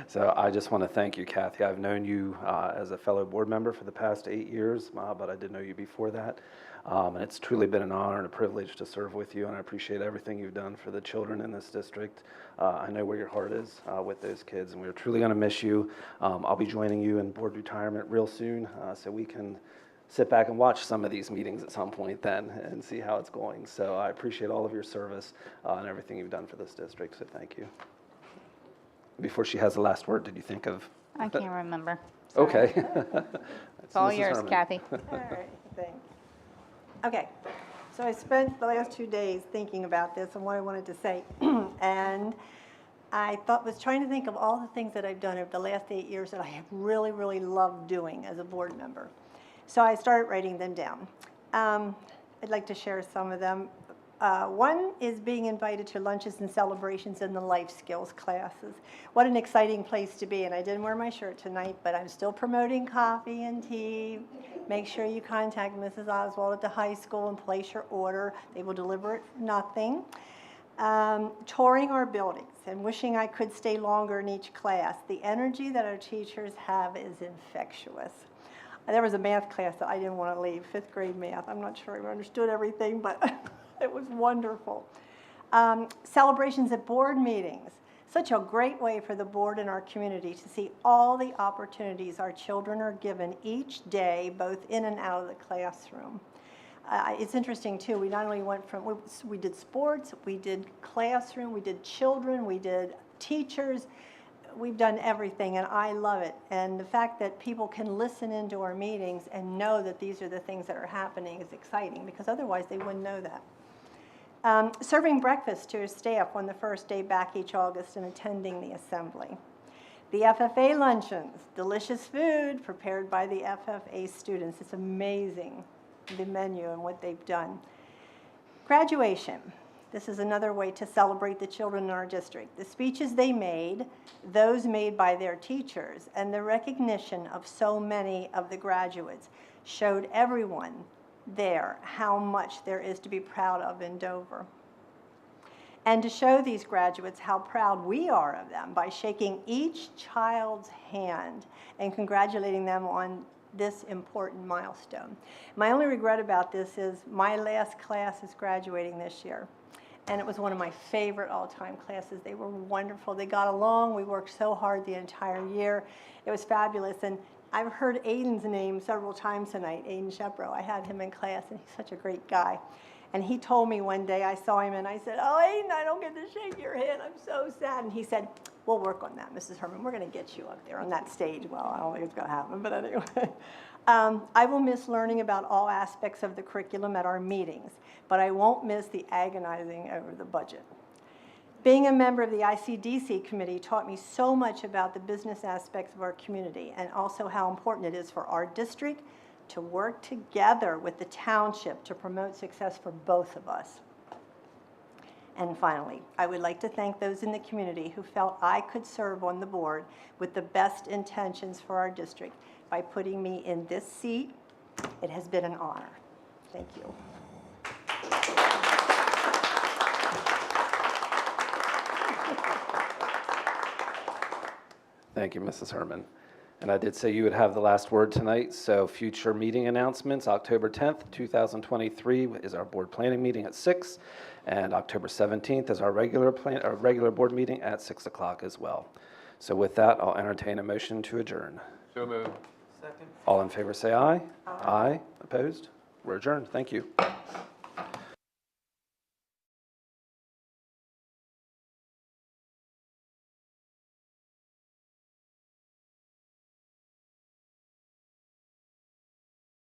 So I just want to thank you, Kathy. I've known you as a fellow board member for the past 8 years, but I did know you before that. And it's truly been an honor and a privilege to serve with you, and I appreciate everything you've done for the children in this district. I know where your heart is with those kids, and we're truly going to miss you. I'll be joining you in board retirement real soon, so we can sit back and watch some of these meetings at some point then and see how it's going. So I appreciate all of your service and everything you've done for this district, so thank you. Before she has the last word, did you think of? I can't remember. Okay. It's all Mrs. yours, Herman. Kathy. All right, thanks. Okay, so I spent the last 2 days thinking about this and what I wanted to say. And I was trying to think of all the things that I've done over the last 8 years that I have really, really loved doing as a board member. So I started writing them down. I'd like to share some of them. One is being invited to lunches and celebrations in the life skills classes. What an exciting place to be. And I didn't wear my shirt tonight, but I'm still promoting coffee and tea. Make sure you contact Mrs. Oswald at the high school and place your order. They will deliver it for nothing. Touring our buildings and wishing I could stay longer in each class. The energy that our teachers have is infectious. There was a math class that I didn't want to leave, 5th grade math. I'm not sure I understood everything, but it was wonderful. Celebrations at board meetings. Such a great way for the board and our community to see all the opportunities our children are given each day, both in and out of the classroom. It's interesting too, we not only went from, we did sports, we did classroom, we did children, we did teachers, we've done everything and I love it. And the fact that people can listen into our meetings and know that these are the things that are happening is exciting, because otherwise they wouldn't know that. Serving breakfast to staff on the first day back each August and attending the assembly. The FFA luncheons, delicious food prepared by the FFA students. It's amazing, the menu and what they've done. Graduation. This is another way to celebrate the children in our district. The speeches they made, those made by their teachers, and the recognition of so many of the graduates showed everyone there how much there is to be proud of in Dover. And to show these graduates how proud we are of them by shaking each child's hand and congratulating them on this important milestone. My only regret about this is my last class is graduating this year. And it was one of my favorite all-time classes. They were wonderful. They got along. We worked so hard the entire year. It was fabulous. And I've heard Aiden's name several times tonight, Aiden Shepro. I had him in class, and he's such a great guy. And he told me one day, I saw him, and I said, "Oh, Aiden, I don't get to shake your hand. I'm so sad." And he said, "We'll work on that, Mrs. Herman. We're going to get you up there on that stage." Well, I don't think it's going to happen, but anyway. I will miss learning about all aspects of the curriculum at our meetings, but I won't miss the agonizing over the budget. Being a member of the ICDC committee taught me so much about the business aspects of our community, and also how important it is for our district to work together with the township to promote success for both of us. And finally, I would like to thank those in the community who felt I could serve on the board with the best intentions for our district by putting me in this seat. It has been an honor. Thank you. Thank you, Mrs. Herman. And I did say you would have the last word tonight, so future meeting announcements. October 10th, 2023 is our board planning meeting at 6, and October 17th is our regular board meeting at 6 o'clock as well. So with that, I'll entertain a motion to adjourn. So moved. Second. All in favor say aye. Aye. Opposed? We're adjourned. Thank you.